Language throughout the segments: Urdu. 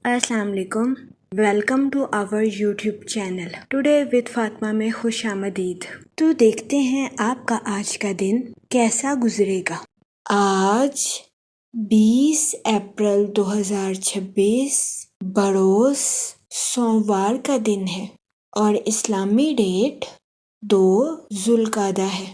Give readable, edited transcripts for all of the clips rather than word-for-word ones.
السلام علیکم، welcome to our YouTube channel today with Fatima میں خوش آمدید۔ تو دیکھتے ہیں آپ کا آج کا دن کیسا گزرے گا۔ آج 20 اپریل 2026 بروز سوموار کا دن ہے اور اسلامی ڈیٹ 2 ذوالقعدہ ہے۔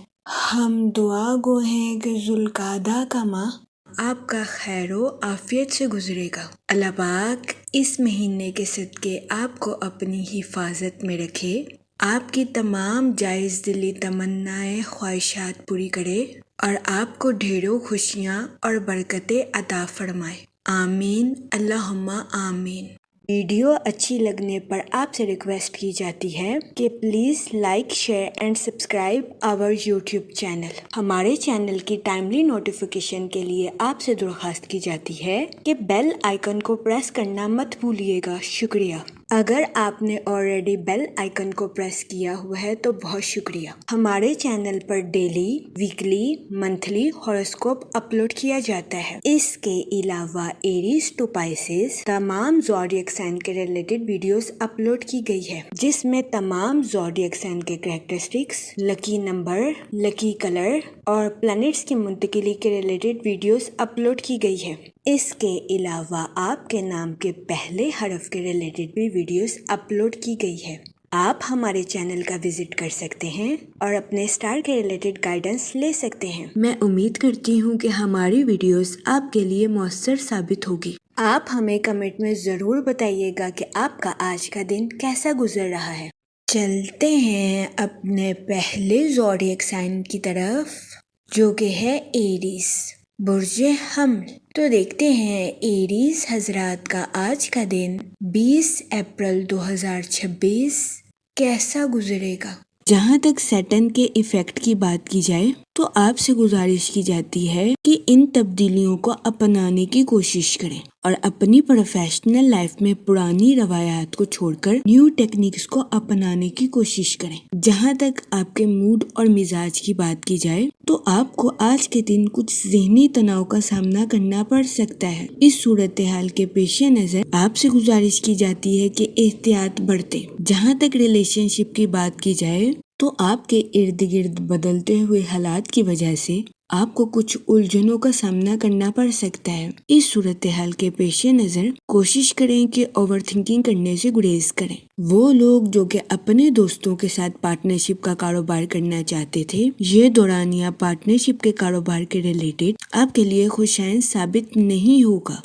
ہم دعا گو ہیں کہ ذوالقعدہ کا ماہ آپ کا خیر و عافیت سے گزرے گا۔ اللہ پاک اس مہینے کے صدقے آپ کو اپنی حفاظت میں رکھے، آپ کی تمام جائز دلی تمنائیں خواہشات پوری کرے اور آپ کو ڈھیروں خوشیاں اور برکتیں عطا فرمائے۔ آمین اللہم آمین۔ ویڈیو اچھی لگنے پر آپ سے ریکویسٹ کی جاتی ہے کہ please like, share and subscribe our YouTube channel. ہمارے چینل کی ٹائملی نوٹیفیکیشن کے لیے آپ سے درخواست کی جاتی ہے کہ بیل آئیکن کو پریس کرنا مت بھولیے گا۔ شکریہ۔ اگر آپ نے آلریڈی بیل آئیکن کو پریس کیا ہوا ہے تو بہت شکریہ۔ ہمارے چینل پر daily, weekly, monthly horoscope upload کیا جاتا ہے۔ اس کے علاوہ ایریز ٹو پائسز تمام زوڈیک سائن کے ریلیٹڈ ویڈیوز اپلوڈ کی گئی ہے، جس میں تمام زوڈیک سائن کے کریکٹرسٹکس، لکی نمبر، لکی کلر اور پلانٹس کی منتقلی کے ریلیٹڈ ویڈیوز اپلوڈ کی گئی ہے۔ اس کے علاوہ آپ کے نام کے پہلے حرف کے ریلیٹڈ بھی ویڈیوز اپلوڈ کی گئی ہے۔ آپ ہمارے چینل کا وزٹ کر سکتے ہیں اور اپنے سٹار کے ریلیٹڈ گائیڈنس لے سکتے ہیں۔ میں امید کرتی ہوں کہ ہماری ویڈیوز آپ کے لیے مؤثر ثابت ہوگی۔ آپ ہمیں کمنٹ میں ضرور بتائیے گا کہ آپ کا آج کا دن کیسا گزر رہا ہے۔ چلتے ہیں اپنے پہلے زوڈیک سائن کی طرف، جو کہ ہے ایریز، برج حمل۔ تو دیکھتے ہیں ایریز حضرات کا آج کا دن 20 اپریل 2026 کیسا گزرے گا۔ جہاں تک سیٹرن کے ایفیکٹ کی بات کی جائے تو آپ سے گزارش کی جاتی ہے کہ ان تبدیلیوں کو اپنانے کی کوشش کریں اور اپنی پروفیشنل لائف میں پرانی روایات کو چھوڑ کر نیو ٹیکنیکس کو اپنانے کی کوشش کریں۔ جہاں تک آپ کے موڈ اور مزاج کی بات کی جائے تو آپ کو آج کے دن کچھ ذہنی تناؤ کا سامنا کرنا پڑ سکتا ہے۔ اس صورتحال کے پیش نظر آپ سے گزارش کی جاتی ہے کہ احتیاط برتیں۔ جہاں تک ریلیشن شپ کی بات کی جائے تو آپ کے ارد گرد بدلتے ہوئے حالات کی وجہ سے آپ کو کچھ الجھنوں کا سامنا کرنا پڑ سکتا ہے۔ اس صورتحال کے پیش نظر کوشش کریں کہ اوور تھنکنگ کرنے سے گریز کریں۔ وہ لوگ جو کہ اپنے دوستوں کے ساتھ پارٹنرشپ کا کاروبار کرنا چاہتے تھے، یہ دورانیہ پارٹنرشپ کے کاروبار کے ریلیٹڈ آپ کے لیے خوشائن ثابت نہیں ہوگا،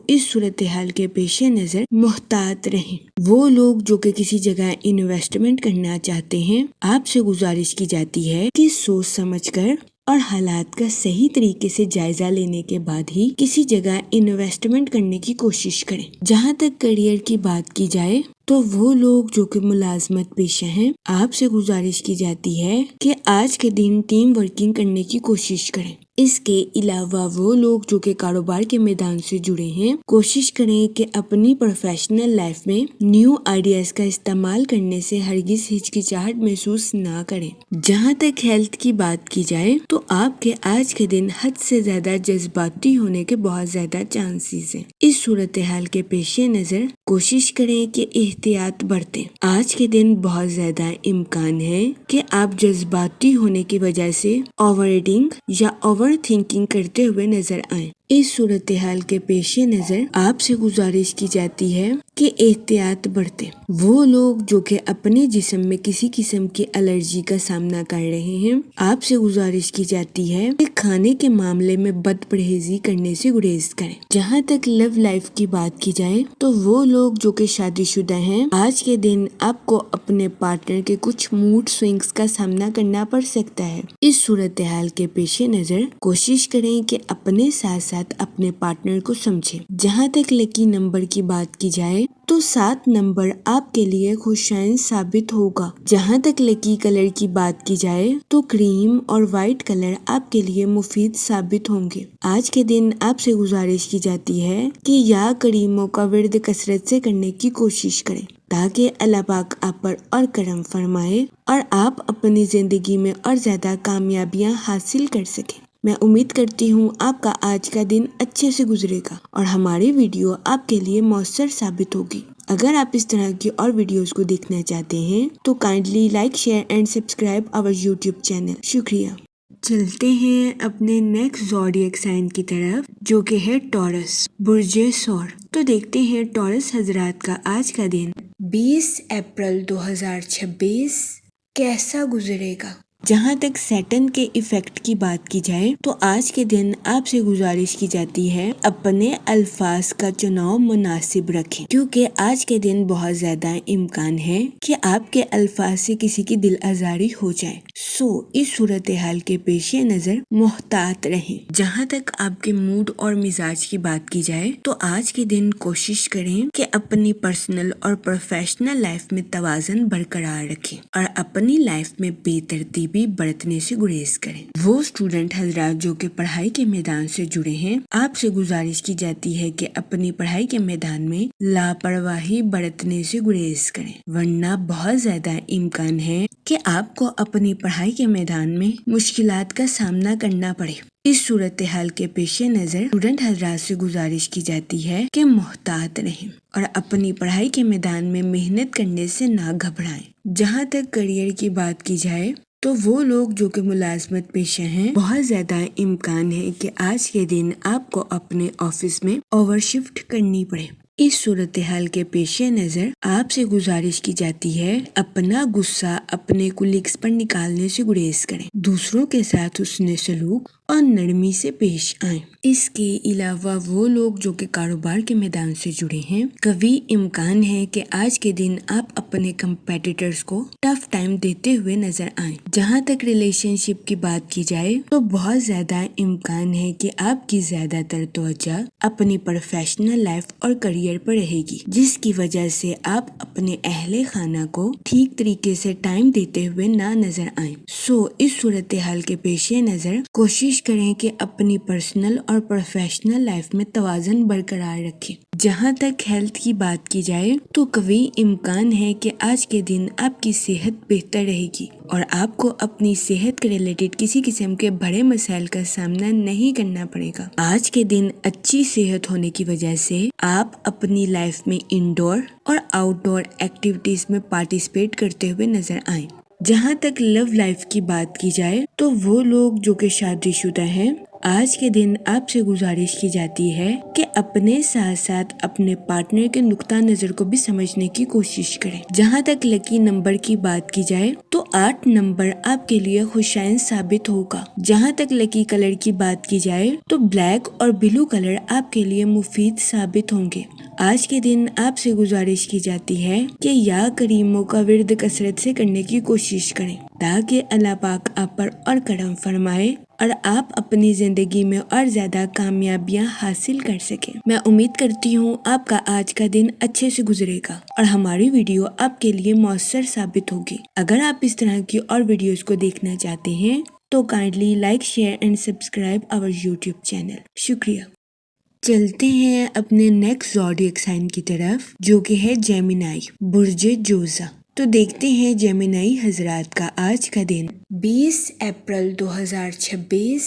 اس صورتحال کے پیش نظر محتاط رہیں۔ وہ لوگ جو کہ کسی جگہ انویسٹمنٹ کرنا چاہتے ہیں، آپ سے گزارش کی جاتی ہے کہ سوچ سمجھ کر اور حالات کا صحیح طریقے سے جائزہ لینے کے بعد ہی کسی جگہ انویسٹمنٹ کرنے کی کوشش کریں۔ جہاں تک کیریئر کی بات کی جائے تو وہ لوگ جو کہ ملازمت پیشہ ہیں، آپ سے گزارش کی جاتی ہے کہ آج کے دن ٹیم ورکنگ کرنے کی کوشش کریں۔ اس کے علاوہ وہ لوگ جو کہ کاروبار کے میدان سے جڑے ہیں، کوشش کریں کہ اپنی پروفیشنل لائف میں نیو آئیڈیاز کا استعمال کرنے سے ہرگز ہچکچاہٹ محسوس نہ کریں۔ جہاں تک ہیلتھ کی بات کی جائے تو آپ کے آج کے دن حد سے زیادہ جذباتی ہونے کے بہت زیادہ چانسز ہیں۔ اس صورتحال کے پیش نظر کوشش کریں کہ احتیاط برتیں۔ آج کے دن بہت زیادہ امکان ہے کہ آپ جذباتی ہونے کی وجہ سے اوور ایٹنگ یا اوور تھنکنگ کرتے ہوئے نظر آئیں۔ اس صورتحال کے پیش نظر آپ سے گزارش کی جاتی ہے کہ احتیاط برتیں۔ وہ لوگ جو کہ اپنے جسم میں کسی قسم کی الرجی کا سامنا کر رہے ہیں، آپ سے گزارش کی جاتی ہے کہ کھانے کے معاملے میں بد پرہیزی کرنے سے گریز کریں۔ جہاں تک لو لائف کی بات کی جائے تو وہ لوگ جو کہ شادی شدہ ہیں، آج کے دن آپ کو اپنے پارٹنر کے کچھ موڈ سوئنگز کا سامنا کرنا پڑ سکتا ہے۔ اس صورتحال کے پیش نظر کوشش کریں کہ اپنے ساتھ ساتھ اپنے پارٹنر کو سمجھیں۔ جہاں تک لکی نمبر کی بات کی جائے تو 7 نمبر آپ کے لیے خوشائن ثابت ہوگا۔ جہاں تک لکی کلر کی بات کی جائے تو کریم اور وائٹ کلر آپ کے لیے مفید ثابت ہوں گے۔ آج کے دن آپ سے گزارش کی جاتی ہے کہ یا کریموں کا ورد کثرت سے کرنے کی کوشش کریں تاکہ اللہ پاک آپ پر اور کرم فرمائے اور آپ اپنی زندگی میں اور زیادہ کامیابیاں حاصل کر سکیں۔ میں امید کرتی ہوں آپ کا آج کا دن اچھے سے گزرے گا اور ہماری ویڈیو آپ کے لیے مؤثر ثابت ہوگی۔ اگر آپ اس طرح کی اور ویڈیوز کو دیکھنا چاہتے ہیں تو kindly like, share and subscribe our YouTube channel. شکریہ۔ چلتے ہیں اپنے نیکسٹ زوڈیک سائن کی طرف جو کہ ہے ٹورس، برج ثور۔ تو دیکھتے ہیں ٹورس حضرات کا آج کا دن 20 اپریل 2026 کیسا گزرے گا۔ جہاں تک سیٹن کے ایفیکٹ کی بات کی جائے تو آج کے دن آپ سے گزارش کی جاتی ہے اپنے الفاظ کا چناؤ مناسب رکھیں، کیونکہ آج کے دن بہت زیادہ امکان ہے کہ آپ کے الفاظ سے کسی کی دل آزاری ہو جائے۔ اس صورتحال کے پیش نظر محتاط رہیں۔ جہاں تک آپ کے موڈ اور مزاج کی بات کی جائے تو آج کے دن کوشش کریں کہ اپنی پرسنل اور پروفیشنل لائف میں توازن برقرار رکھیں اور اپنی لائف میں بے ترتیبی برتنے سے گریز کریں۔ وہ اسٹوڈنٹ حضرات جو کہ پڑھائی کے میدان سے جڑے ہیں، آپ سے گزارش کی جاتی ہے کہ اپنی پڑھائی کے میدان میں لاپرواہی برتنے سے گریز کریں، ورنہ بہت زیادہ امکان ہے کہ آپ کو اپنی پڑھائی کے میدان میں مشکلات کا سامنا کرنا پڑے۔ اس صورتحال کے پیش نظر اسٹوڈنٹ حضرات سے گزارش کی جاتی ہے کہ محتاط رہیں اور اپنی پڑھائی کے میدان میں محنت کرنے سے نہ گھبرائیں۔ جہاں تک کریئر کی بات کی جائے تو وہ لوگ جو کہ ملازمت پیشہ ہیں، بہت زیادہ امکان ہے کہ آج کے دن آپ کو اپنے آفس میں اوور شفٹ کرنی پڑے۔ اس صورتحال کے پیش نظر آپ سے گزارش کی جاتی ہے اپنا غصہ اپنے کولیگز پر نکالنے سے گریز کریں، دوسروں کے ساتھ حسن سلوک اور نرمی سے پیش آئیں۔ اس کے علاوہ وہ لوگ جو کہ کاروبار کے میدان سے جڑے ہیں، قوی امکان ہے کہ آج کے دن آپ اپنے کمپیٹیٹرز کو ٹف ٹائم دیتے ہوئے نظر آئیں۔ جہاں تک ریلیشن شپ کی بات کی جائے تو بہت زیادہ امکان ہے کہ آپ کی زیادہ تر توجہ اپنی پروفیشنل لائف اور کریئر پر رہے گی، جس کی وجہ سے آپ اپنے اہل خانہ کو ٹھیک طریقے سے ٹائم دیتے ہوئے نہ نظر آئیں۔ اس صورتحال کے پیش نظر کوشش کریں کہ اپنی پرسنل اور پروفیشنل لائف میں توازن برقرار رکھیں۔ جہاں تک ہیلتھ کی بات کی جائے تو قوی امکان ہے کہ آج کے دن آپ کی صحت بہتر رہے گی اور آپ کو اپنی صحت کے ریلیٹڈ کسی قسم کے بڑے مسائل کا سامنا نہیں کرنا پڑے گا۔ آج کے دن اچھی صحت ہونے کی وجہ سے آپ اپنی لائف میں انڈور اور آؤٹ ڈور ایکٹیویٹیز میں پارٹیسپیٹ کرتے ہوئے نظر آئیں۔ جہاں تک لو لائف کی بات کی جائے تو وہ لوگ جو کہ شادی شدہ ہیں، آج کے دن آپ سے گزارش کی جاتی ہے کہ اپنے ساتھ ساتھ اپنے پارٹنر کے نقطہ نظر کو بھی سمجھنے کی کوشش کریں۔ جہاں تک لکی نمبر کی بات کی جائے تو 8 نمبر آپ کے لیے خوشائن ثابت ہوگا۔ جہاں تک لکی کلر کی بات کی جائے تو بلیک اور بلو کلر آپ کے لیے مفید ثابت ہوں گے۔ آج کے دن آپ سے گزارش کی جاتی ہے کہ یا کریموں کا ورد کثرت سے کرنے کی کوشش کریں تاکہ اللہ پاک آپ پر اور کرم فرمائے اور آپ اپنی زندگی میں اور زیادہ کامیابیاں حاصل کر سکیں۔ میں امید کرتی ہوں آپ کا آج کا دن اچھے سے گزرے گا اور ہماری ویڈیو آپ کے لیے مؤثر ثابت ہوگی۔ اگر آپ اس طرح کی اور ویڈیوز کو دیکھنا چاہتے ہیں تو kindly like, share and subscribe our YouTube channel. شکریہ۔ چلتے ہیں اپنے نیکسٹ زوڈیک سائن کی طرف جو کہ ہے جیمنائی، برج جوزہ۔ تو دیکھتے ہیں جیمنائی حضرات کا آج کا دن 20 اپریل 2026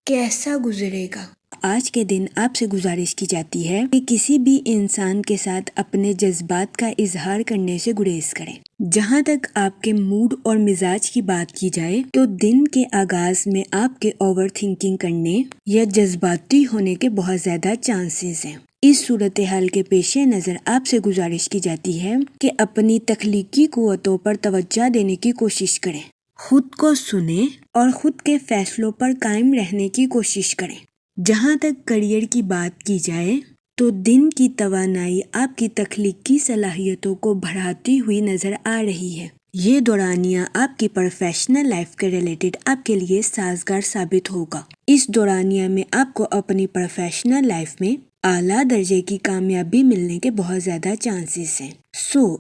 کیسا گزرے گا۔ آج کے دن آپ سے گزارش کی جاتی ہے کہ کسی بھی انسان کے ساتھ اپنے جذبات کا اظہار کرنے سے گریز کریں۔ جہاں تک آپ کے موڈ اور مزاج کی بات کی جائے تو دن کے آغاز میں آپ کے اوور تھنکنگ کرنے یا جذباتی ہونے کے بہت زیادہ چانسز ہیں۔ اس صورتحال کے پیش نظر آپ سے گزارش کی جاتی ہے کہ اپنی تخلیقی قوتوں پر توجہ دینے کی کوشش کریں، خود کو سنیں اور خود کے فیصلوں پر قائم رہنے کی کوشش کریں۔ جہاں تک کریئر کی بات کی جائے تو دن کی توانائی آپ کی تخلیقی صلاحیتوں کو بڑھاتی ہوئی نظر آ رہی ہے۔ یہ دورانیہ آپ کی پروفیشنل لائف کے ریلیٹڈ آپ کے لیے سازگار ثابت ہوگا۔ اس دورانیہ میں آپ کو اپنی پروفیشنل لائف میں اعلیٰ درجے کی کامیابی ملنے کے بہت زیادہ چانسز ہیں۔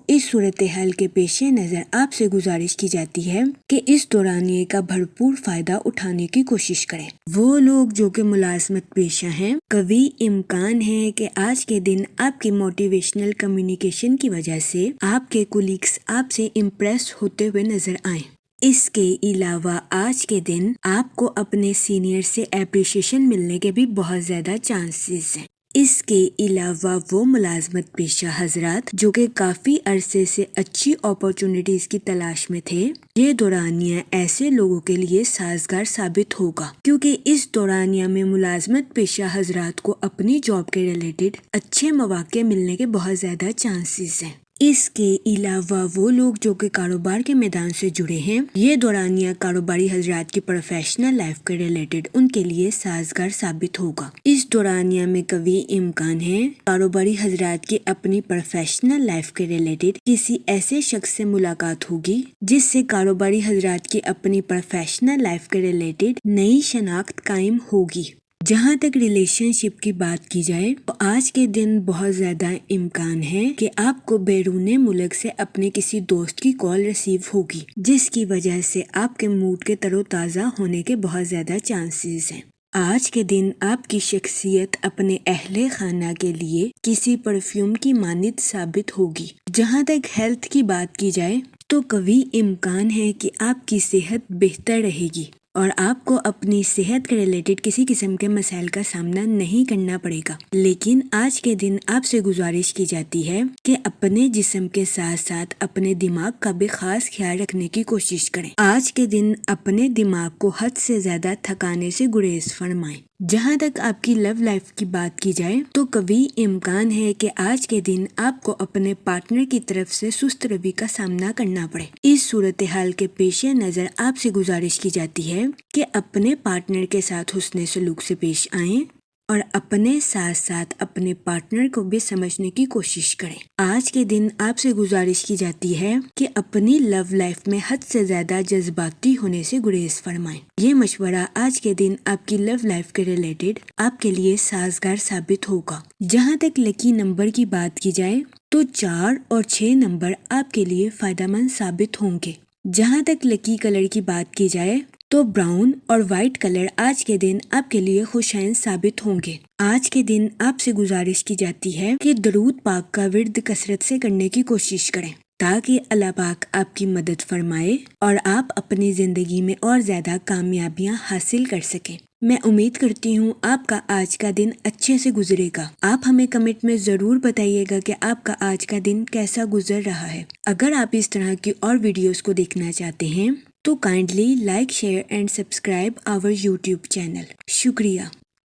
اس صورتحال کے پیش نظر آپ سے گزارش کی جاتی ہے کہ اس دورانیے کا بھرپور فائدہ اٹھانے کی کوشش کریں۔ وہ لوگ جو کہ ملازمت پیشہ ہیں، قوی امکان ہے کہ آج کے دن آپ کی موٹیویشنل کمیونیکیشن کی وجہ سے آپ کے کولیگز آپ سے امپریس ہوتے ہوئے نظر آئیں۔ اس کے علاوہ آج کے دن آپ کو اپنے سینئر سے اپریشیشن ملنے کے بھی بہت زیادہ چانسز ہیں۔ اس کے علاوہ وہ ملازمت پیشہ حضرات جو کہ کافی عرصے سے اچھی اپارچونٹیز کی تلاش میں تھے، یہ دورانیہ ایسے لوگوں کے لیے سازگار ثابت ہوگا، کیونکہ اس دورانیہ میں ملازمت پیشہ حضرات کو اپنی جاب کے ریلیٹڈ اچھے مواقع ملنے کے بہت زیادہ چانسز ہیں۔ اس کے علاوہ وہ لوگ جو کہ کاروبار کے میدان سے جڑے ہیں، یہ دورانیہ کاروباری حضرات کی پروفیشنل لائف کے ریلیٹڈ ان کے لیے سازگار ثابت ہوگا۔ اس دورانیہ میں قوی امکان ہے کاروباری حضرات کی اپنی پروفیشنل لائف کے ریلیٹڈ کسی ایسے شخص سے ملاقات ہوگی جس سے کاروباری حضرات کی اپنی پروفیشنل لائف کے ریلیٹڈ نئی شناخت قائم ہوگی۔ جہاں تک ریلیشن شپ کی بات کی جائے تو آج کے دن بہت زیادہ امکان ہے کہ آپ کو بیرون ملک سے اپنے کسی دوست کی کال ریسیو ہوگی، جس کی وجہ سے آپ کے موڈ کے تر و تازہ ہونے کے بہت زیادہ چانسز ہیں۔ آج کے دن آپ کی شخصیت اپنے اہل خانہ کے لیے کسی پرفیوم کی مانند ثابت ہوگی۔ جہاں تک ہیلتھ کی بات کی جائے تو قوی امکان ہے کہ آپ کی صحت بہتر رہے گی اور آپ کو اپنی صحت کے ریلیٹڈ کسی قسم کے مسائل کا سامنا نہیں کرنا پڑے گا، لیکن آج کے دن آپ سے گزارش کی جاتی ہے کہ اپنے جسم کے ساتھ ساتھ اپنے دماغ کا بھی خاص خیال رکھنے کی کوشش کریں۔ آج کے دن اپنے دماغ کو حد سے زیادہ تھکانے سے گریز فرمائیں۔ جہاں تک آپ کی لو لائف کی بات کی جائے تو قوی امکان ہے کہ آج کے دن آپ کو اپنے پارٹنر کی طرف سے سست روی کا سامنا کرنا پڑے۔ اس صورتحال کے پیش نظر آپ سے گزارش کی جاتی ہے کہ اپنے پارٹنر کے ساتھ حسن سلوک سے پیش آئیں اور اپنے ساتھ ساتھ اپنے پارٹنر کو بھی سمجھنے کی کوشش کریں۔ آج کے دن آپ سے گزارش کی جاتی ہے کہ اپنی لو لائف میں حد سے زیادہ جذباتی ہونے سے گریز فرمائیں۔ یہ مشورہ آج کے دن آپ کی لو لائف کے ریلیٹڈ آپ کے لیے سازگار ثابت ہوگا۔ جہاں تک لکی نمبر کی بات کی جائے تو 4 اور 6 نمبر آپ کے لیے فائدہ مند ثابت ہوں گے۔ جہاں تک لکی کلر کی بات کی جائے تو براؤن اور وائٹ کلر آج کے دن آپ کے لیے خوشائند ثابت ہوں گے۔ آج کے دن آپ سے گزارش کی جاتی ہے کہ درود پاک کا ورد کثرت سے کرنے کی کوشش کریں تاکہ اللہ پاک آپ کی مدد فرمائے اور آپ اپنی زندگی میں اور زیادہ کامیابیاں حاصل کر سکیں۔ میں امید کرتی ہوں آپ کا آج کا دن اچھے سے گزرے گا۔ آپ ہمیں کمنٹ میں ضرور بتائیے گا کہ آپ کا آج کا دن کیسا گزر رہا ہے۔ اگر آپ اس طرح کی اور ویڈیوز کو دیکھنا چاہتے ہیں تو kindly like, share and subscribe our YouTube channel. شکریہ۔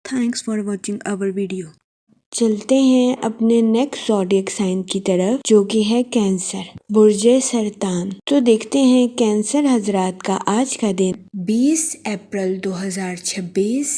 Thanks for watching our video. چلتے ہیں اپنے نیکسٹ زوڈیک سائن کی طرف جو کہ ہے کینسر، برج سرطان۔ تو دیکھتے ہیں کینسر حضرات کا آج کا دن 20 اپریل 2026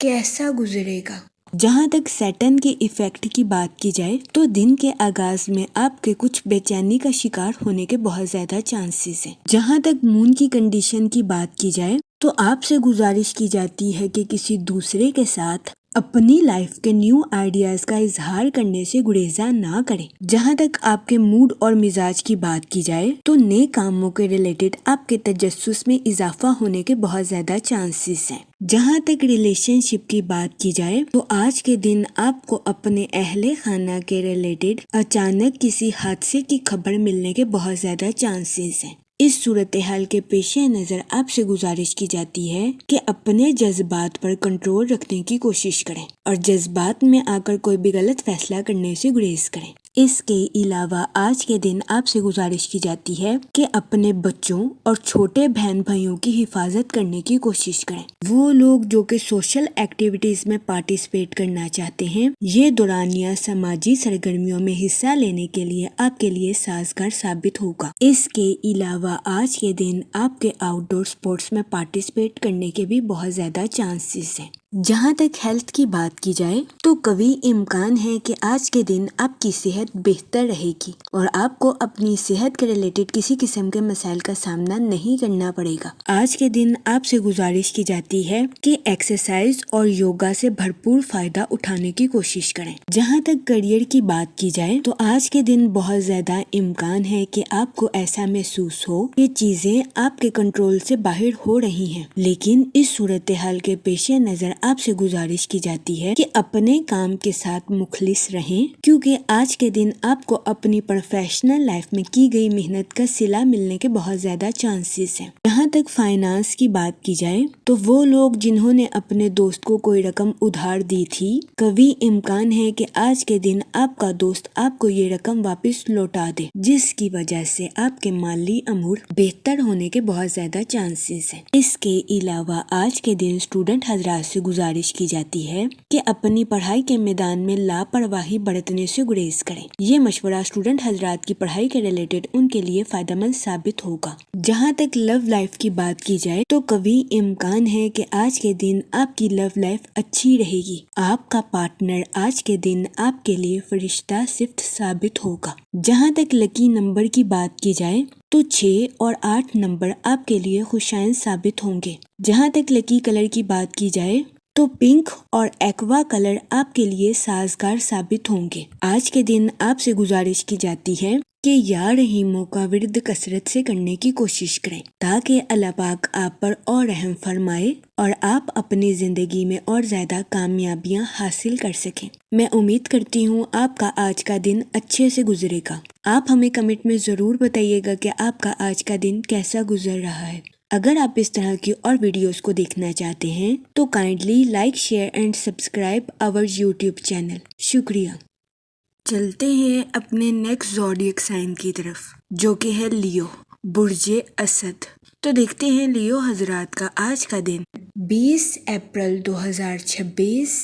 کیسا گزرے گا۔ جہاں تک سیٹن کے ایفیکٹ کی بات کی جائے تو دن کے آغاز میں آپ کے کچھ بے چینی کا شکار ہونے کے بہت زیادہ چانسز ہیں۔ جہاں تک مون کی کنڈیشن کی بات کی جائے تو آپ سے گزارش کی جاتی ہے کہ کسی دوسرے کے ساتھ اپنی لائف کے نیو آئیڈیاز کا اظہار کرنے سے گریزاں نہ کریں۔ جہاں تک آپ کے موڈ اور مزاج کی بات کی جائے تو نئے کاموں کے ریلیٹڈ آپ کے تجسس میں اضافہ ہونے کے بہت زیادہ چانسز ہیں۔ جہاں تک ریلیشن شپ کی بات کی جائے تو آج کے دن آپ کو اپنے اہل خانہ کے ریلیٹڈ اچانک کسی حادثے کی خبر ملنے کے بہت زیادہ چانسز ہیں۔ اس صورتحال کے پیش نظر آپ سے گزارش کی جاتی ہے کہ اپنے جذبات پر کنٹرول رکھنے کی کوشش کریں اور جذبات میں آ کر کوئی بھی غلط فیصلہ کرنے سے گریز کریں۔ اس کے علاوہ آج کے دن آپ سے گزارش کی جاتی ہے کہ اپنے بچوں اور چھوٹے بہن بھائیوں کی حفاظت کرنے کی کوشش کریں۔ وہ لوگ جو کہ سوشل ایکٹیویٹیز میں پارٹیسپیٹ کرنا چاہتے ہیں، یہ دورانیہ سماجی سرگرمیوں میں حصہ لینے کے لیے آپ کے لیے سازگار ثابت ہوگا۔ اس کے علاوہ آج کے دن آپ کے آؤٹ ڈور سپورٹس میں پارٹیسپیٹ کرنے کے بھی بہت زیادہ چانسز ہیں۔ جہاں تک ہیلتھ کی بات کی جائے تو قوی امکان ہے کہ آج کے دن آپ کی صحت بہتر رہے گی اور آپ کو اپنی صحت کے ریلیٹڈ کسی قسم کے مسائل کا سامنا نہیں کرنا پڑے گا۔ آج کے دن آپ سے گزارش کی جاتی ہے کہ ایکسرسائز اور یوگا سے بھرپور فائدہ اٹھانے کی کوشش کریں۔ جہاں تک کیریئر کی بات کی جائے تو آج کے دن بہت زیادہ امکان ہے کہ آپ کو ایسا محسوس ہو کہ چیزیں آپ کے کنٹرول سے باہر ہو رہی ہیں، لیکن اس صورتحال کے پیش نظر آپ سے گزارش کی جاتی ہے کہ اپنے کام کے ساتھ مخلص رہیں، کیونکہ آج کے دن آپ کو اپنی پروفیشنل لائف میں کی گئی محنت کا صلہ ملنے کے بہت زیادہ چانسز ہیں۔ جہاں تک فائنانس کی بات کی جائے تو وہ لوگ جنہوں نے اپنے دوست کو کوئی رقم ادھار دی تھی، کبھی امکان ہے کہ آج کے دن آپ کا دوست آپ کو یہ رقم واپس لوٹا دے، جس کی وجہ سے آپ کے مالی امور بہتر ہونے کے بہت زیادہ چانسز ہیں۔ اس کے علاوہ آج کے دن اسٹوڈنٹ حضرات سے گزارش کی جاتی ہے کہ اپنی پڑھائی کے میدان میں لاپرواہی برتنے سے گریز کریں۔ یہ مشورہ اسٹوڈنٹ حضرات کی پڑھائی کے ریلیٹڈ ان کے لیے فائدہ مند ثابت ہوگا۔ جہاں تک لو لائف کی بات کی جائے تو کبھی امکان ہے کہ آج کے دن آپ کی لو لائف اچھی رہے گی۔ آپ کا پارٹنر آج کے دن آپ کے لیے فرشتہ صفت ثابت ہوگا۔ جہاں تک لکی نمبر کی بات کی جائے تو 6 اور 8 نمبر آپ کے لیے خوشائن ثابت ہوں گے۔ جہاں تک لکی کلر کی بات کی جائے تو پنک اور ایکوا کلر آپ کے لیے سازگار ثابت ہوں گے۔ آج کے دن آپ سے گزارش کی جاتی ہے کہ یا رحیموں کا ورد کثرت سے کرنے کی کوشش کریں تاکہ اللہ پاک آپ پر اور رحم فرمائے اور آپ اپنی زندگی میں اور زیادہ کامیابیاں حاصل کر سکیں۔ میں امید کرتی ہوں آپ کا آج کا دن اچھے سے گزرے گا۔ آپ ہمیں کمنٹ میں ضرور بتائیے گا کہ آپ کا آج کا دن کیسا گزر رہا ہے۔ اگر آپ اس طرح کی اور ویڈیوز کو دیکھنا چاہتے ہیں تو kindly like, share and subscribe our YouTube channel. شکریہ۔ چلتے ہیں اپنے نیکسٹ زوڈیک سائن کی طرف، جو کہ ہے لیو، برج اسد۔ تو دیکھتے ہیں لیو حضرات کا آج کا دن 20 اپریل 2026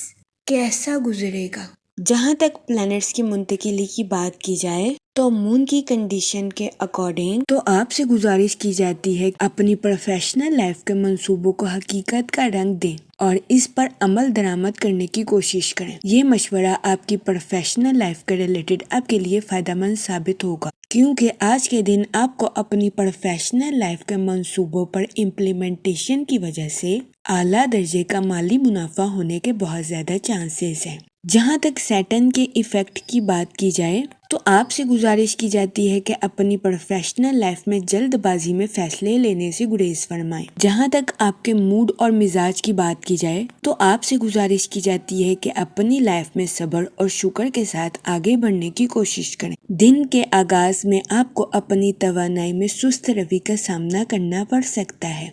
کیسا گزرے گا۔ جہاں تک پلانٹس کی منتقلی کی بات کی جائے تو مون کی کنڈیشن کے اکارڈنگ تو آپ سے گزارش کی جاتی ہے اپنی پروفیشنل لائف کے منصوبوں کو حقیقت کا رنگ دیں اور اس پر عمل درآمد کرنے کی کوشش کریں۔ یہ مشورہ آپ کی پروفیشنل لائف کے ریلیٹڈ آپ کے لیے فائدہ مند ثابت ہوگا، کیونکہ آج کے دن آپ کو اپنی پروفیشنل لائف کے منصوبوں پر امپلیمنٹیشن کی وجہ سے اعلیٰ درجے کا مالی منافع ہونے کے بہت زیادہ چانسز ہیں۔ جہاں تک سیٹن کے ایفیکٹ کی بات کی جائے تو آپ سے گزارش کی جاتی ہے کہ اپنی پروفیشنل لائف میں جلد بازی میں فیصلے لینے سے گریز فرمائیں۔ جہاں تک آپ کے موڈ اور مزاج کی بات کی جائے تو آپ سے گزارش کی جاتی ہے کہ اپنی لائف میں صبر اور شکر کے ساتھ آگے بڑھنے کی کوشش کریں۔ دن کے آغاز میں آپ کو اپنی توانائی میں سست روی کا سامنا کرنا پڑ سکتا ہے،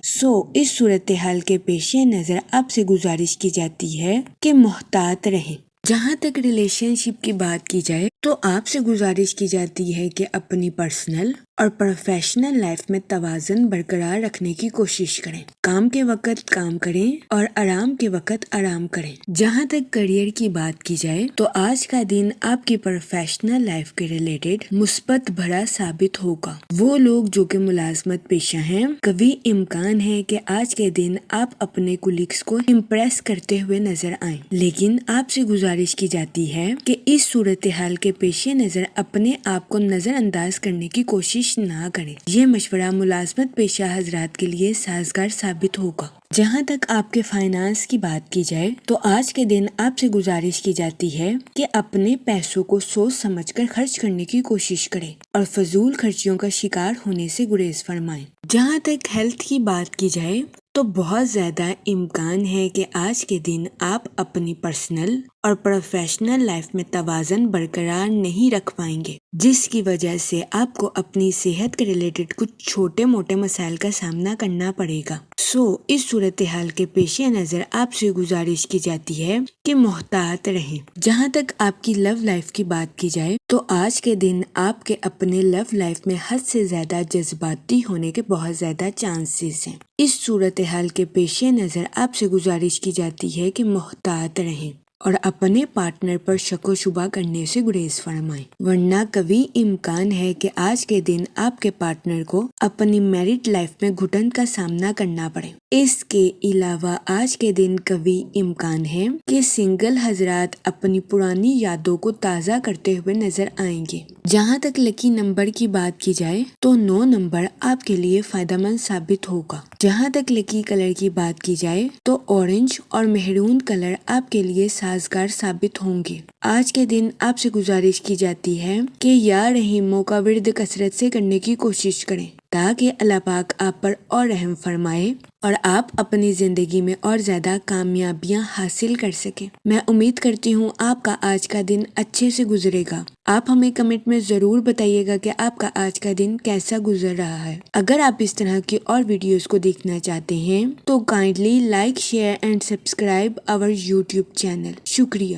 اس صورتحال کے پیش نظر آپ سے گزارش کی جاتی ہے کہ محتاط رہیں۔ جہاں تک ریلیشن شپ کی بات کی جائے تو آپ سے گزارش کی جاتی ہے کہ اپنی پرسنل اور پروفیشنل لائف میں توازن برقرار رکھنے کی کوشش کریں۔ کام کے وقت کام کریں اور آرام کے وقت آرام کریں۔ جہاں تک کریئر کی بات کی جائے تو آج کا دن آپ کی پروفیشنل لائف کے ریلیٹڈ مثبت بھرا ثابت ہوگا۔ وہ لوگ جو کہ ملازمت پیشہ ہیں، کبھی امکان ہے کہ آج کے دن آپ اپنے کولیگز کو امپریس کرتے ہوئے نظر آئیں، لیکن آپ سے گزارش کی جاتی ہے کہ اس صورتحال کے پیش نظر اپنے آپ کو نظر انداز کرنے کی کوشش نہ کریں۔ یہ مشورہ ملازمت پیشہ حضرات کے لیے سازگار ثابت ہوگا۔ جہاں تک آپ کے فائنانس کی بات کی جائے تو آج کے دن آپ سے گزارش کی جاتی ہے کہ اپنے پیسوں کو سوچ سمجھ کر خرچ کرنے کی کوشش کریں اور فضول خرچیوں کا شکار ہونے سے گریز فرمائیں۔ جہاں تک ہیلتھ کی بات کی جائے تو بہت زیادہ امکان ہے کہ آج کے دن آپ اپنی پرسنل اور پروفیشنل لائف میں توازن برقرار نہیں رکھ پائیں گے، جس کی وجہ سے آپ کو اپنی صحت کے ریلیٹڈ کچھ چھوٹے موٹے مسائل کا سامنا کرنا پڑے گا۔ اس صورتحال کے پیش نظر آپ سے گزارش کی جاتی ہے کہ محتاط رہیں۔ جہاں تک آپ کی لو لائف کی بات کی جائے تو آج کے دن آپ کے اپنے لو لائف میں حد سے زیادہ جذباتی ہونے کے بہت زیادہ چانسز ہیں۔ اس صورتحال کے پیش نظر آپ سے گزارش کی جاتی ہے کہ محتاط رہیں اور اپنے پارٹنر پر شک و شبہ کرنے سے گریز فرمائیں، ورنہ کبھی امکان ہے کہ آج کے دن آپ کے پارٹنر کو اپنی میرڈ لائف میں گھٹن کا سامنا کرنا پڑے۔ اس کے علاوہ آج کے دن کبھی امکان ہے کہ سنگل حضرات اپنی پرانی یادوں کو تازہ کرتے ہوئے نظر آئیں گے۔ جہاں تک لکی نمبر کی بات کی جائے تو 9 نمبر آپ کے لیے فائدہ مند ثابت ہوگا۔ جہاں تک لکی کلر کی بات کی جائے تو اورنج اور مہرون کلر آپ کے لیے سازگار ثابت ہوں گے۔ آج کے دن آپ سے گزارش کی جاتی ہے کہ یا رحیموں کا ورد کثرت سے کرنے کی کوشش کریں تاکہ اللہ پاک آپ پر اور رحم فرمائے اور آپ اپنی زندگی میں اور زیادہ کامیابیاں حاصل کر سکیں۔ میں امید کرتی ہوں آپ کا آج کا دن اچھے سے گزرے گا۔ آپ ہمیں کمنٹ میں ضرور بتائیے گا کہ آپ کا آج کا دن کیسا گزر رہا ہے۔ اگر آپ اس طرح کی اور ویڈیوز کو دیکھنا چاہتے ہیں تو kindly like, share and subscribe our YouTube channel. شکریہ۔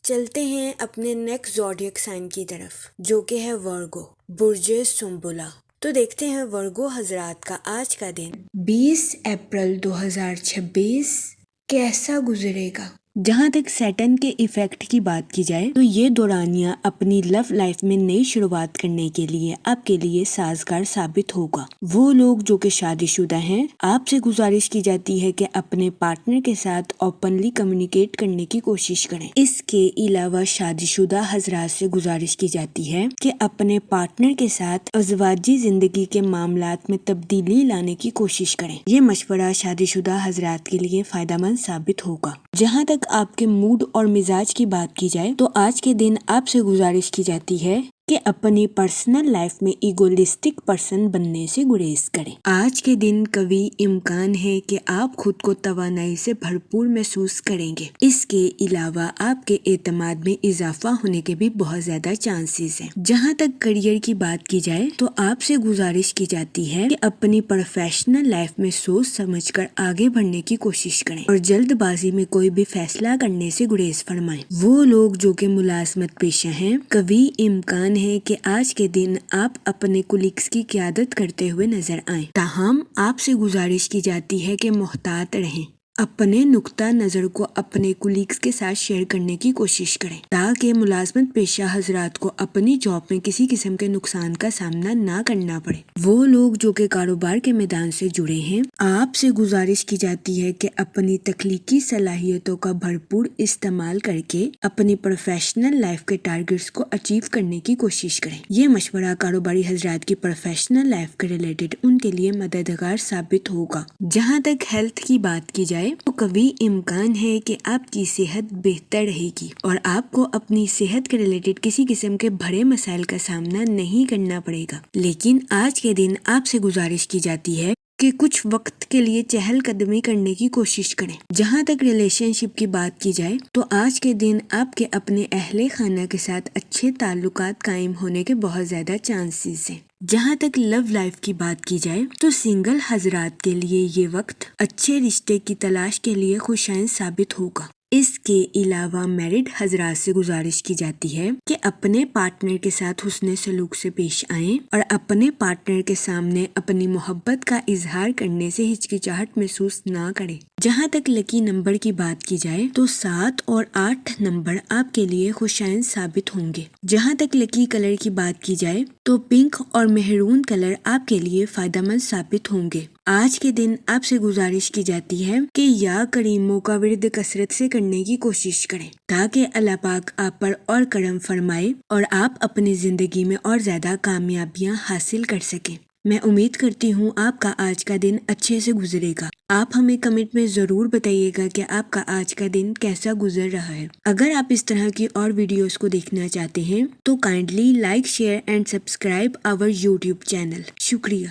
چلتے ہیں اپنے نیکسٹ زوڈیک سائن کی طرف جو کہ ہے ورگو، برج سنبلہ۔ تو دیکھتے ہیں ورگو حضرات کا آج کا دن 20 اپریل 2026 کیسا گزرے گا۔ جہاں تک سیٹن کے ایفیکٹ کی بات کی جائے تو یہ دورانیہ اپنی لو لائف میں نئی شروعات کرنے کے لیے آپ کے لیے سازگار ثابت ہوگا۔ وہ لوگ جو کہ شادی شدہ ہیں، آپ سے گزارش کی جاتی ہے کہ اپنے پارٹنر کے ساتھ اوپنلی کمیونیکیٹ کرنے کی کوشش کریں۔ اس کے علاوہ شادی شدہ حضرات سے گزارش کی جاتی ہے کہ اپنے پارٹنر کے ساتھ ازواجی زندگی کے معاملات میں تبدیلی لانے کی کوشش کریں۔ یہ مشورہ شادی شدہ حضرات کے لیے فائدہ مند ثابت ہوگا۔ جہاں تک آپ کے موڈ اور مزاج کی بات کی جائے تو آج کے دن آپ سے گزارش کی جاتی ہے کہ اپنی پرسنل لائف میں ایگولسٹک پرسن بننے سے گریز کریں۔ آج کے دن کبھی امکان ہے کہ آپ خود کو توانائی سے بھرپور محسوس کریں گے۔ اس کے علاوہ آپ کے اعتماد میں اضافہ ہونے کے بھی بہت زیادہ چانسز ہیں۔ جہاں تک کریئر کی بات کی جائے تو آپ سے گزارش کی جاتی ہے کہ اپنی پروفیشنل لائف میں سوچ سمجھ کر آگے بڑھنے کی کوشش کریں اور جلد بازی میں کوئی بھی فیصلہ کرنے سے گریز فرمائیں۔ وہ لوگ جو کہ ملازمت پیشہ ہیں، کبھی امکان ہے کہ آج کے دن آپ اپنے کولیگز کی قیادت کرتے ہوئے نظر آئیں، تاہم آپ سے گزارش کی جاتی ہے کہ محتاط رہیں۔ اپنے نقطہ نظر کو اپنے کولیگز کے ساتھ شیئر کرنے کی کوشش کریں تاکہ ملازمت پیشہ حضرات کو اپنی جاب میں کسی قسم کے نقصان کا سامنا نہ کرنا پڑے۔ وہ لوگ جو کہ کاروبار کے میدان سے جڑے ہیں، آپ سے گزارش کی جاتی ہے کہ اپنی تخلیقی صلاحیتوں کا بھرپور استعمال کر کے اپنی پروفیشنل لائف کے ٹارگٹس کو اچیو کرنے کی کوشش کریں۔ یہ مشورہ کاروباری حضرات کی پروفیشنل لائف کے ریلیٹڈ ان کے لیے مددگار ثابت ہوگا۔ جہاں تک ہیلتھ کی بات کی جائے تو کبھی امکان ہے کہ آپ کی صحت بہتر رہے گی اور آپ کو اپنی صحت کے ریلیٹڈ کسی قسم کے بڑے مسائل کا سامنا نہیں کرنا پڑے گا، لیکن آج کے دن آپ سے گزارش کی جاتی ہے کہ کچھ وقت کے لیے چہل قدمی کرنے کی کوشش کریں۔ جہاں تک ریلیشن شپ کی بات کی جائے تو آج کے دن آپ کے اپنے اہل خانہ کے ساتھ اچھے تعلقات قائم ہونے کے بہت زیادہ چانسز ہیں۔ جہاں تک لو لائف کی بات کی جائے تو سنگل حضرات کے لیے یہ وقت اچھے رشتے کی تلاش کے لیے خوشائن ثابت ہوگا۔ اس کے علاوہ میرڈ حضرات سے گزارش کی جاتی ہے کہ اپنے پارٹنر کے ساتھ حسن سلوک سے پیش آئیں اور اپنے پارٹنر کے سامنے اپنی محبت کا اظہار کرنے سے ہچکچاہٹ محسوس نہ کریں۔ جہاں تک لکی نمبر کی بات کی جائے تو 7 اور 8 نمبر آپ کے لیے خوشائن ثابت ہوں گے۔ جہاں تک لکی کلر کی بات کی جائے تو پنک اور مہرون کلر آپ کے لیے فائدہ مند ثابت ہوں گے۔ آج کے دن آپ سے گزارش کی جاتی ہے کہ یا کریموں کا ورد کثرت سے کرنے کی کوشش کریں تاکہ اللہ پاک آپ پر اور کرم فرمائے اور آپ اپنی زندگی میں اور زیادہ کامیابیاں حاصل کر سکیں۔ میں امید کرتی ہوں آپ کا آج کا دن اچھے سے گزرے گا۔ آپ ہمیں کمنٹ میں ضرور بتائیے گا کہ آپ کا آج کا دن کیسا گزر رہا ہے۔ اگر آپ اس طرح کی اور ویڈیوز کو دیکھنا چاہتے ہیں تو kindly like, share and subscribe our YouTube channel. شکریہ۔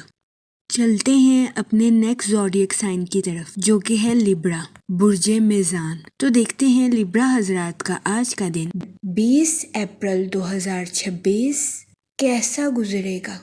چلتے ہیں اپنے نیکسٹ زوڈیک سائن کی طرف جو کہ ہے لیبرا، برج میزان۔ تو دیکھتے ہیں لیبرا حضرات کا آج کا دن 20 اپریل 2026 کیسا گزرے گا۔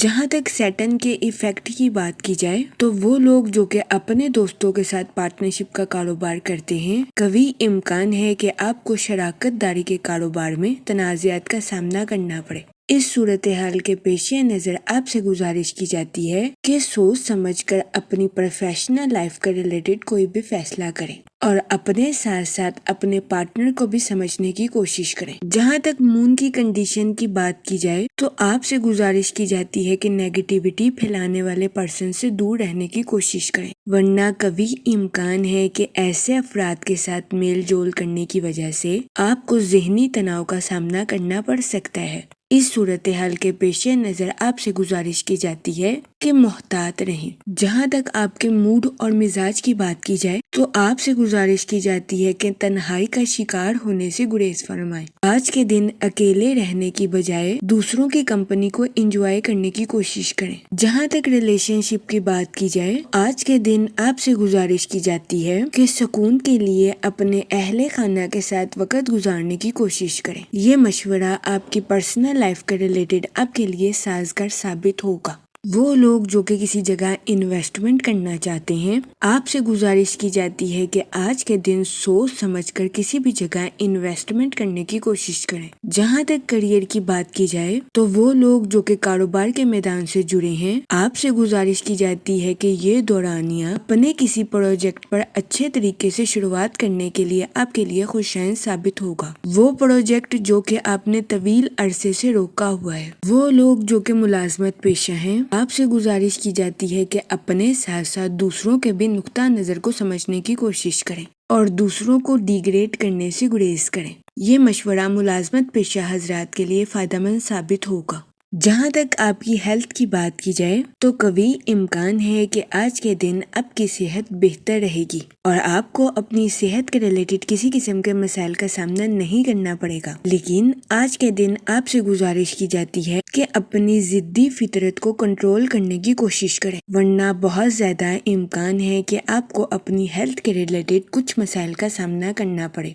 جہاں تک سیٹن کے ایفیکٹ کی بات کی جائے تو وہ لوگ جو کہ اپنے دوستوں کے ساتھ پارٹنرشپ کا کاروبار کرتے ہیں، کبھی امکان ہے کہ آپ کو شراکت داری کے کاروبار میں تنازعات کا سامنا کرنا پڑے۔ اس صورتحال کے پیش نظر آپ سے گزارش کی جاتی ہے کہ سوچ سمجھ کر اپنی پروفیشنل لائف کا ریلیٹڈ کوئی بھی فیصلہ کریں اور اپنے ساتھ ساتھ اپنے پارٹنر کو بھی سمجھنے کی کوشش کریں۔ جہاں تک مون کی کنڈیشن کی بات کی جائے تو آپ سے گزارش کی جاتی ہے کہ نیگیٹیوٹی پھیلانے والے پرسن سے دور رہنے کی کوشش کریں، ورنہ کبھی امکان ہے کہ ایسے افراد کے ساتھ میل جول کرنے کی وجہ سے آپ کو ذہنی تناؤ کا سامنا کرنا پڑ سکتا ہے۔ اس صورتحال کے پیش نظر آپ سے گزارش کی جاتی ہے کہ محتاط رہیں۔ جہاں تک آپ کے موڈ اور مزاج کی بات کی جائے تو آپ سے گزارش کی جاتی ہے کہ تنہائی کا شکار ہونے سے گریز فرمائیں۔ آج کے دن اکیلے رہنے کی بجائے دوسروں کی کمپنی کو انجوائے کرنے کی کوشش کریں۔ جہاں تک ریلیشن شپ کی بات کی جائے، آج کے دن آپ سے گزارش کی جاتی ہے کہ سکون کے لیے اپنے اہل خانہ کے ساتھ وقت گزارنے کی کوشش کریں۔ یہ مشورہ آپ کی پرسنل لائف کے ریلیٹڈ آپ کے لیے سازگار ثابت ہوگا۔ وہ لوگ جو کہ کسی جگہ انویسٹمنٹ کرنا چاہتے ہیں، آپ سے گزارش کی جاتی ہے کہ آج کے دن سوچ سمجھ کر کسی بھی جگہ انویسٹمنٹ کرنے کی کوشش کریں۔ جہاں تک کریئر کی بات کی جائے تو وہ لوگ جو کہ کاروبار کے میدان سے جڑے ہیں، آپ سے گزارش کی جاتی ہے کہ یہ دورانیہ اپنے کسی پروجیکٹ پر اچھے طریقے سے شروعات کرنے کے لیے آپ کے لیے خوشائن ثابت ہوگا۔ وہ پروجیکٹ جو کہ آپ نے طویل عرصے سے روکا ہوا ہے، وہ لوگ جو کہ ملازمت پیشہ ہیں، آپ سے گزارش کی جاتی ہے کہ اپنے ساتھ ساتھ دوسروں کے بھی نقطہ نظر کو سمجھنے کی کوشش کریں اور دوسروں کو ڈیگریڈ کرنے سے گریز کریں۔ یہ مشورہ ملازمت پیشہ حضرات کے لیے فائدہ مند ثابت ہوگا۔ جہاں تک آپ کی ہیلتھ کی بات کی جائے تو قوی امکان ہے کہ آج کے دن آپ کی صحت بہتر رہے گی اور آپ کو اپنی صحت کے ریلیٹڈ کسی قسم کے مسائل کا سامنا نہیں کرنا پڑے گا، لیکن آج کے دن آپ سے گزارش کی جاتی ہے کہ اپنی ضدی فطرت کو کنٹرول کرنے کی کوشش کریں، ورنہ بہت زیادہ امکان ہے کہ آپ کو اپنی ہیلتھ کے ریلیٹڈ کچھ مسائل کا سامنا کرنا پڑے۔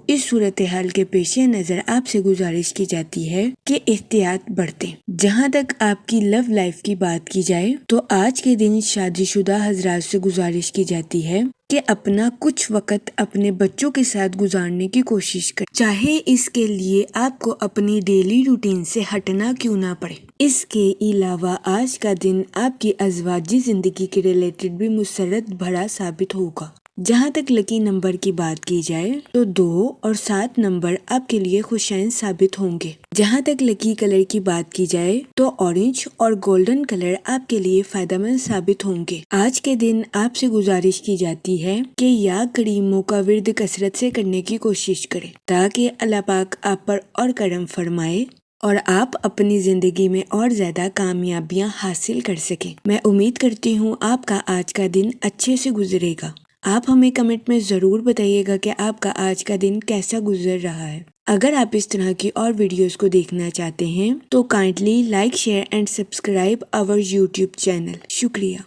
اس صورتحال کے پیش نظر آپ سے گزارش کی جاتی ہے کہ احتیاط برتیں۔ جہاں تک آپ کی لو لائف کی بات کی جائے تو آج کے دن شادی شدہ حضرات سے گزارش کی جاتی ہے کہ اپنا کچھ وقت اپنے بچوں کے ساتھ گزارنے کی کوشش کریں، چاہے اس کے لیے آپ کو اپنی ڈیلی روٹین سے ہٹنا کیوں نہ پڑے۔ اس کے علاوہ آج کا دن آپ کی ازواجی زندگی کے ریلیٹڈ بھی مسرت بھرا ثابت ہوگا۔ جہاں تک لکی نمبر کی بات کی جائے تو 2 اور 7 نمبر آپ کے لیے خوشائن ثابت ہوں گے۔ جہاں تک لکی کلر کی بات کی جائے تو اورنج اور گولڈن کلر آپ کے لیے فائدہ مند ثابت ہوں گے۔ آج کے دن آپ سے گزارش کی جاتی ہے کہ یا کریموں کا ورد کثرت سے کرنے کی کوشش کریں تاکہ اللہ پاک آپ پر اور کرم فرمائے اور آپ اپنی زندگی میں اور زیادہ کامیابیاں حاصل کر سکیں۔ میں امید کرتی ہوں آپ کا آج کا دن اچھے سے گزرے گا۔ آپ ہمیں کمنٹ میں ضرور بتائیے گا کہ آپ کا آج کا دن کیسا گزر رہا ہے۔ اگر آپ اس طرح کی اور ویڈیوز کو دیکھنا چاہتے ہیں تو kindly like, share and subscribe our YouTube channel. شکریہ۔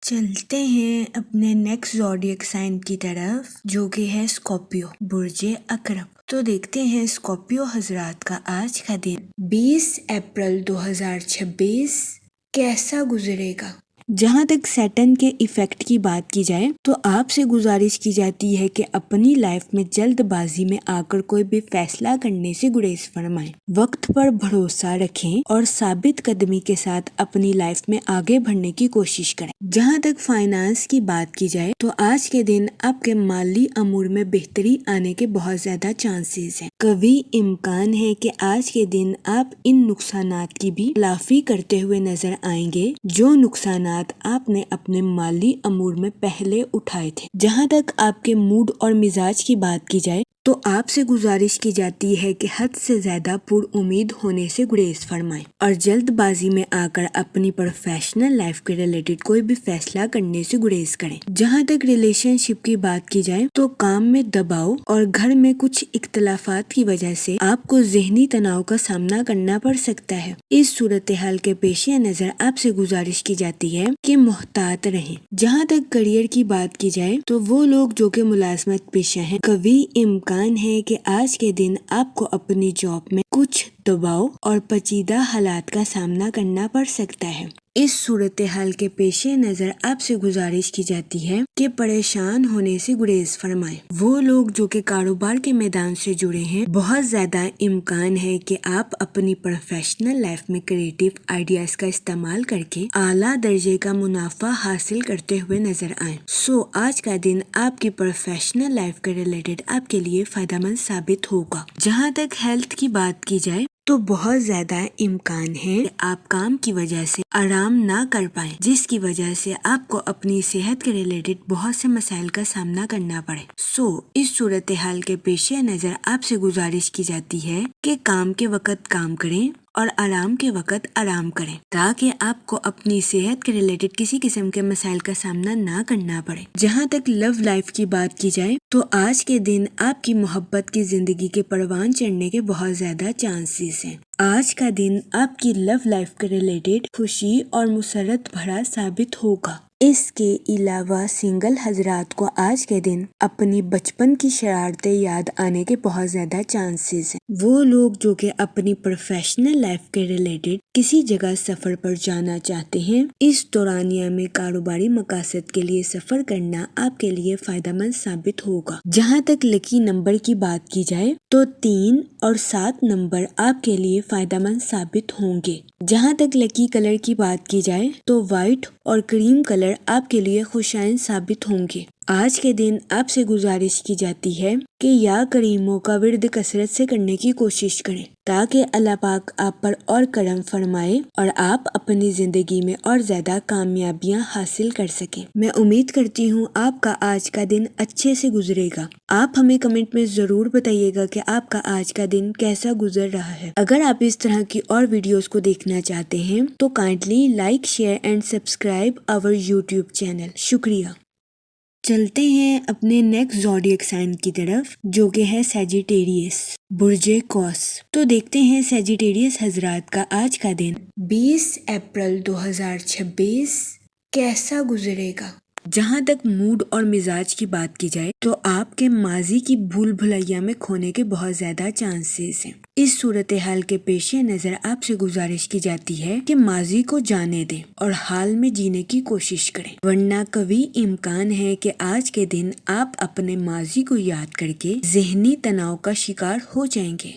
چلتے ہیں اپنے نیکسٹ زوڈیک سائن کی طرف جو کہ ہے اسکارپیو، برج عقرب۔ تو دیکھتے ہیں اسکارپیو حضرات کا آج کا دن 20 اپریل 2026 کیسا گزرے گا۔ جہاں تک سیٹن کے ایفیکٹ کی بات کی جائے تو آپ سے گزارش کی جاتی ہے کہ اپنی لائف میں جلد بازی میں آ کر کوئی بھی فیصلہ کرنے سے گریز فرمائیں، وقت پر بھروسہ رکھیں اور ثابت قدمی کے ساتھ اپنی لائف میں آگے بڑھنے کی کوشش کریں۔ جہاں تک فائنانس کی بات کی جائے تو آج کے دن آپ کے مالی امور میں بہتری آنے کے بہت زیادہ چانسز ہیں۔ قوی امکان ہے کہ آج کے دن آپ ان نقصانات کی بھی تلافی کرتے ہوئے نظر آئیں گے جو نقصانات آپ نے اپنے مالی امور میں پہلے اٹھائے تھے۔ جہاں تک آپ کے موڈ اور مزاج کی بات کی جائے تو آپ سے گزارش کی جاتی ہے کہ حد سے زیادہ پر امید ہونے سے گریز فرمائیں اور جلد بازی میں آ کر اپنی پروفیشنل لائف کے ریلیٹڈ کوئی بھی فیصلہ کرنے سے گریز کریں۔ جہاں تک ریلیشن شپ کی بات کی جائے تو کام میں دباؤ اور گھر میں کچھ اختلافات کی وجہ سے آپ کو ذہنی تناؤ کا سامنا کرنا پڑ سکتا ہے۔ اس صورتحال کے پیش نظر آپ سے گزارش کی جاتی ہے کہ محتاط رہیں۔ جہاں تک کریئر کی بات کی جائے تو وہ لوگ جو کہ ملازمت پیشہ ہیں، قوی امکان ہے کہ آج کے دن آپ کو اپنی جاب میں کچھ دباؤ اور پیچیدہ حالات کا سامنا کرنا پڑ سکتا ہے۔ اس صورتحال کے پیش نظر آپ سے گزارش کی جاتی ہے کہ پریشان ہونے سے گریز فرمائیں۔ وہ لوگ جو کہ کاروبار کے میدان سے جڑے ہیں، بہت زیادہ امکان ہے کہ آپ اپنی پروفیشنل لائف میں کریٹیو آئیڈیاز کا استعمال کر کے اعلیٰ درجے کا منافع حاصل کرتے ہوئے نظر آئیں۔ آج کا دن آپ کی پروفیشنل لائف کے ریلیٹڈ آپ کے لیے فائدہ مند ثابت ہوگا۔ جہاں تک ہیلتھ کی بات کی جائے تو بہت زیادہ امکان ہے کہ آپ کام کی وجہ سے آرام نہ کر پائیں، جس کی وجہ سے آپ کو اپنی صحت کے ریلیٹڈ بہت سے مسائل کا سامنا کرنا پڑے۔ اس صورتحال کے پیش نظر آپ سے گزارش کی جاتی ہے کہ کام کے وقت کام کریں اور آرام کے وقت آرام کریں تاکہ آپ کو اپنی صحت کے ریلیٹڈ کسی قسم کے مسائل کا سامنا نہ کرنا پڑے۔ جہاں تک لو لائف کی بات کی جائے تو آج کے دن آپ کی محبت کی زندگی کے پروان چڑھنے کے بہت زیادہ چانسز ہیں۔ آج کا دن آپ کی لو لائف کے ریلیٹڈ خوشی اور مسرت بھرا ثابت ہوگا۔ اس کے علاوہ سنگل حضرات کو آج کے دن اپنی بچپن کی شرارتیں یاد آنے کے بہت زیادہ چانسز ہیں۔ وہ لوگ جو کہ اپنی پروفیشنل لائف کے ریلیٹڈ کسی جگہ سفر پر جانا چاہتے ہیں، اس دورانیہ میں کاروباری مقاصد کے لیے سفر کرنا آپ کے لیے فائدہ مند ثابت ہوگا۔ جہاں تک لکی نمبر کی بات کی جائے تو 3 اور 7 نمبر آپ کے لیے فائدہ مند ثابت ہوں گے۔ جہاں تک لکی کلر کی بات کی جائے تو وائٹ اور کریم کلر آپ کے لیے خوشائن ثابت ہوں گے۔ آج کے دن آپ سے گزارش کی جاتی ہے کہ یا کریموں کا ورد کثرت سے کرنے کی کوشش کریں تاکہ اللہ پاک آپ پر اور کرم فرمائے اور آپ اپنی زندگی میں اور زیادہ کامیابیاں حاصل کر سکیں۔ میں امید کرتی ہوں آپ کا آج کا دن اچھے سے گزرے گا۔ آپ ہمیں کمنٹ میں ضرور بتائیے گا کہ آپ کا آج کا دن کیسا گزر رہا ہے۔ اگر آپ اس طرح کی اور ویڈیوز کو دیکھنا چاہتے ہیں تو kindly like, share and subscribe our YouTube channel. شکریہ۔ چلتے ہیں اپنے نیکسٹ زوڈیک سائن کی طرف جو کہ ہے سیجیٹیریس، برج قوس۔ تو دیکھتے ہیں سیجیٹیریس حضرات کا آج کا دن 20 اپریل 2026 کیسا گزرے گا۔ جہاں تک موڈ اور مزاج کی بات کی جائے تو آپ کے ماضی کی بھول بھلائیا میں کھونے کے بہت زیادہ چانسز ہیں۔ اس صورتحال کے پیش نظر آپ سے گزارش کی جاتی ہے کہ ماضی کو جانے دیں اور حال میں جینے کی کوشش کریں، ورنہ قوی امکان ہے کہ آج کے دن آپ اپنے ماضی کو یاد کر کے ذہنی تناؤ کا شکار ہو جائیں گے۔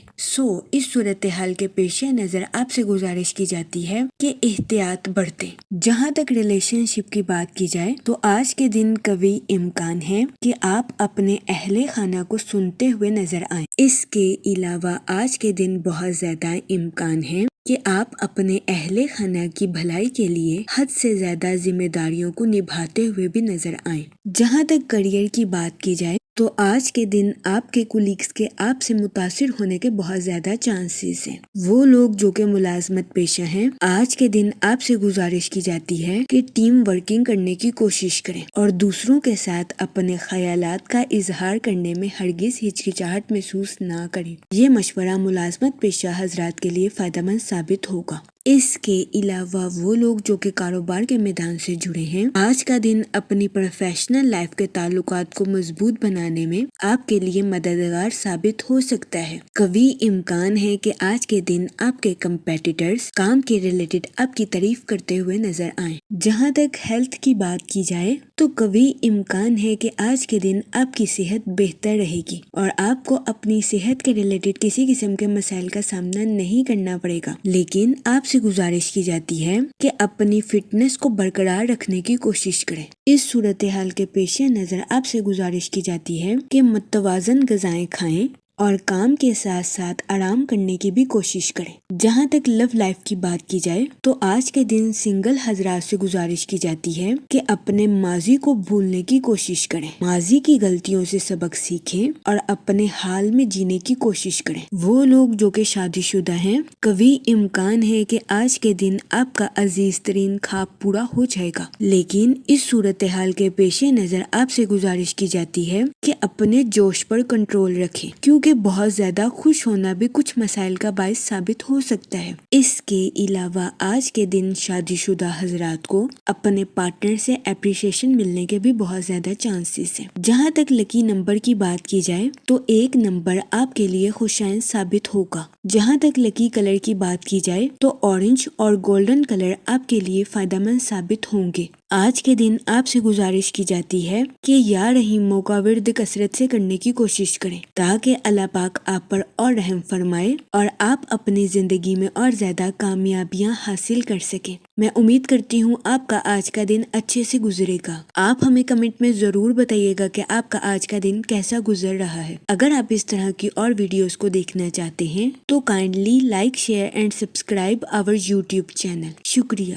اس صورتحال کے پیش نظر آپ سے گزارش کی جاتی ہے کہ احتیاط برتیں۔ جہاں تک ریلیشن شپ کی بات کی جائے تو آج کے دن قوی امکان ہے کہ آپ اپنے اہل خانہ کو سنتے ہوئے نظر آئیں۔ اس کے علاوہ آج کے دن بہت زیادہ امکان ہے کہ آپ اپنے اہل خانہ کی بھلائی کے لیے حد سے زیادہ ذمہ داریوں کو نبھاتے ہوئے بھی نظر آئیں۔ جہاں تک کریئر کی بات کی جائے تو آج کے دن آپ کے کولیگز کے آپ سے متاثر ہونے کے بہت زیادہ چانسز ہیں۔ وہ لوگ جو کہ ملازمت پیشہ ہیں، آج کے دن آپ سے گزارش کی جاتی ہے کہ ٹیم ورکنگ کرنے کی کوشش کریں اور دوسروں کے ساتھ اپنے خیالات کا اظہار کرنے میں ہرگز ہچکچاہٹ محسوس نہ کریں۔ یہ مشورہ ملازمت پیشہ حضرات کے لیے فائدہ مند ثابت ہوگا۔ اس کے علاوہ وہ لوگ جو کہ کاروبار کے میدان سے جڑے ہیں، آج کا دن اپنی پروفیشنل لائف کے تعلقات کو مضبوط بنانے میں آپ کے لیے مددگار ثابت ہو سکتا ہے۔ قوی امکان ہے کہ آج کے دن آپ کے کمپیٹیٹرز کام کے ریلیٹڈ آپ کی تعریف کرتے ہوئے نظر آئیں۔ جہاں تک ہیلتھ کی بات کی جائے تو قوی امکان ہے کہ آج کے دن آپ کی صحت بہتر رہے گی اور آپ کو اپنی صحت کے ریلیٹڈ کسی قسم کے مسائل کا سامنا نہیں کرنا پڑے گا، لیکن آپ سے گزارش کی جاتی ہے کہ اپنی فٹنس کو برقرار رکھنے کی کوشش کریں۔ اس صورتحال کے پیش نظر آپ سے گزارش کی جاتی ہے کہ متوازن غذائیں کھائیں اور کام کے ساتھ ساتھ آرام کرنے کی بھی کوشش کریں۔ جہاں تک لو لائف کی بات کی جائے تو آج کے دن سنگل حضرات سے گزارش کی جاتی ہے کہ اپنے ماضی کو بھولنے کی کوشش کریں، ماضی کی غلطیوں سے سبق سیکھیں اور اپنے حال میں جینے کی کوشش کریں۔ وہ لوگ جو کہ شادی شدہ ہیں، قوی امکان ہے کہ آج کے دن آپ کا عزیز ترین خواب پورا ہو جائے گا، لیکن اس صورتحال کے پیش نظر آپ سے گزارش کی جاتی ہے کہ اپنے جوش پر کنٹرول رکھیں، کیونکہ بہت زیادہ خوش ہونا بھی کچھ مسائل کا باعث ثابت ہو سکتا ہے۔ اس کے علاوہ آج کے دن شادی شدہ حضرات کو اپنے پارٹنر سے اپریشیشن ملنے کے بھی بہت زیادہ چانسز ہیں۔ جہاں تک لکی نمبر کی بات کی جائے تو 1 نمبر آپ کے لیے خوشائن ثابت ہوگا۔ جہاں تک لکی کلر کی بات کی جائے تو اورنج اور گولڈن کلر آپ کے لیے فائدہ مند ثابت ہوں گے۔ آج کے دن آپ سے گزارش کی جاتی ہے کہ یا رحیموں کا ورد کثرت سے کرنے کی کوشش کریں تاکہ اللہ پاک آپ پر اور رحم فرمائے اور آپ اپنی زندگی میں اور زیادہ کامیابیاں حاصل کر سکیں۔ میں امید کرتی ہوں آپ کا آج کا دن اچھے سے گزرے گا۔ آپ ہمیں کمنٹ میں ضرور بتائیے گا کہ آپ کا آج کا دن کیسا گزر رہا ہے۔ اگر آپ اس طرح کی اور ویڈیوز کو دیکھنا چاہتے ہیں تو kindly like, share and subscribe our YouTube channel. شکریہ۔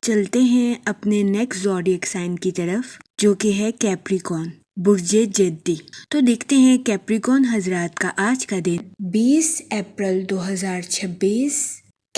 چلتے ہیں اپنے نیکسٹ زوڈیک سائن کی طرف جو کہ ہے کیپریکون، برج جدی۔ تو دیکھتے ہیں کیپریکون حضرات کا آج کا دن 20 اپریل 2026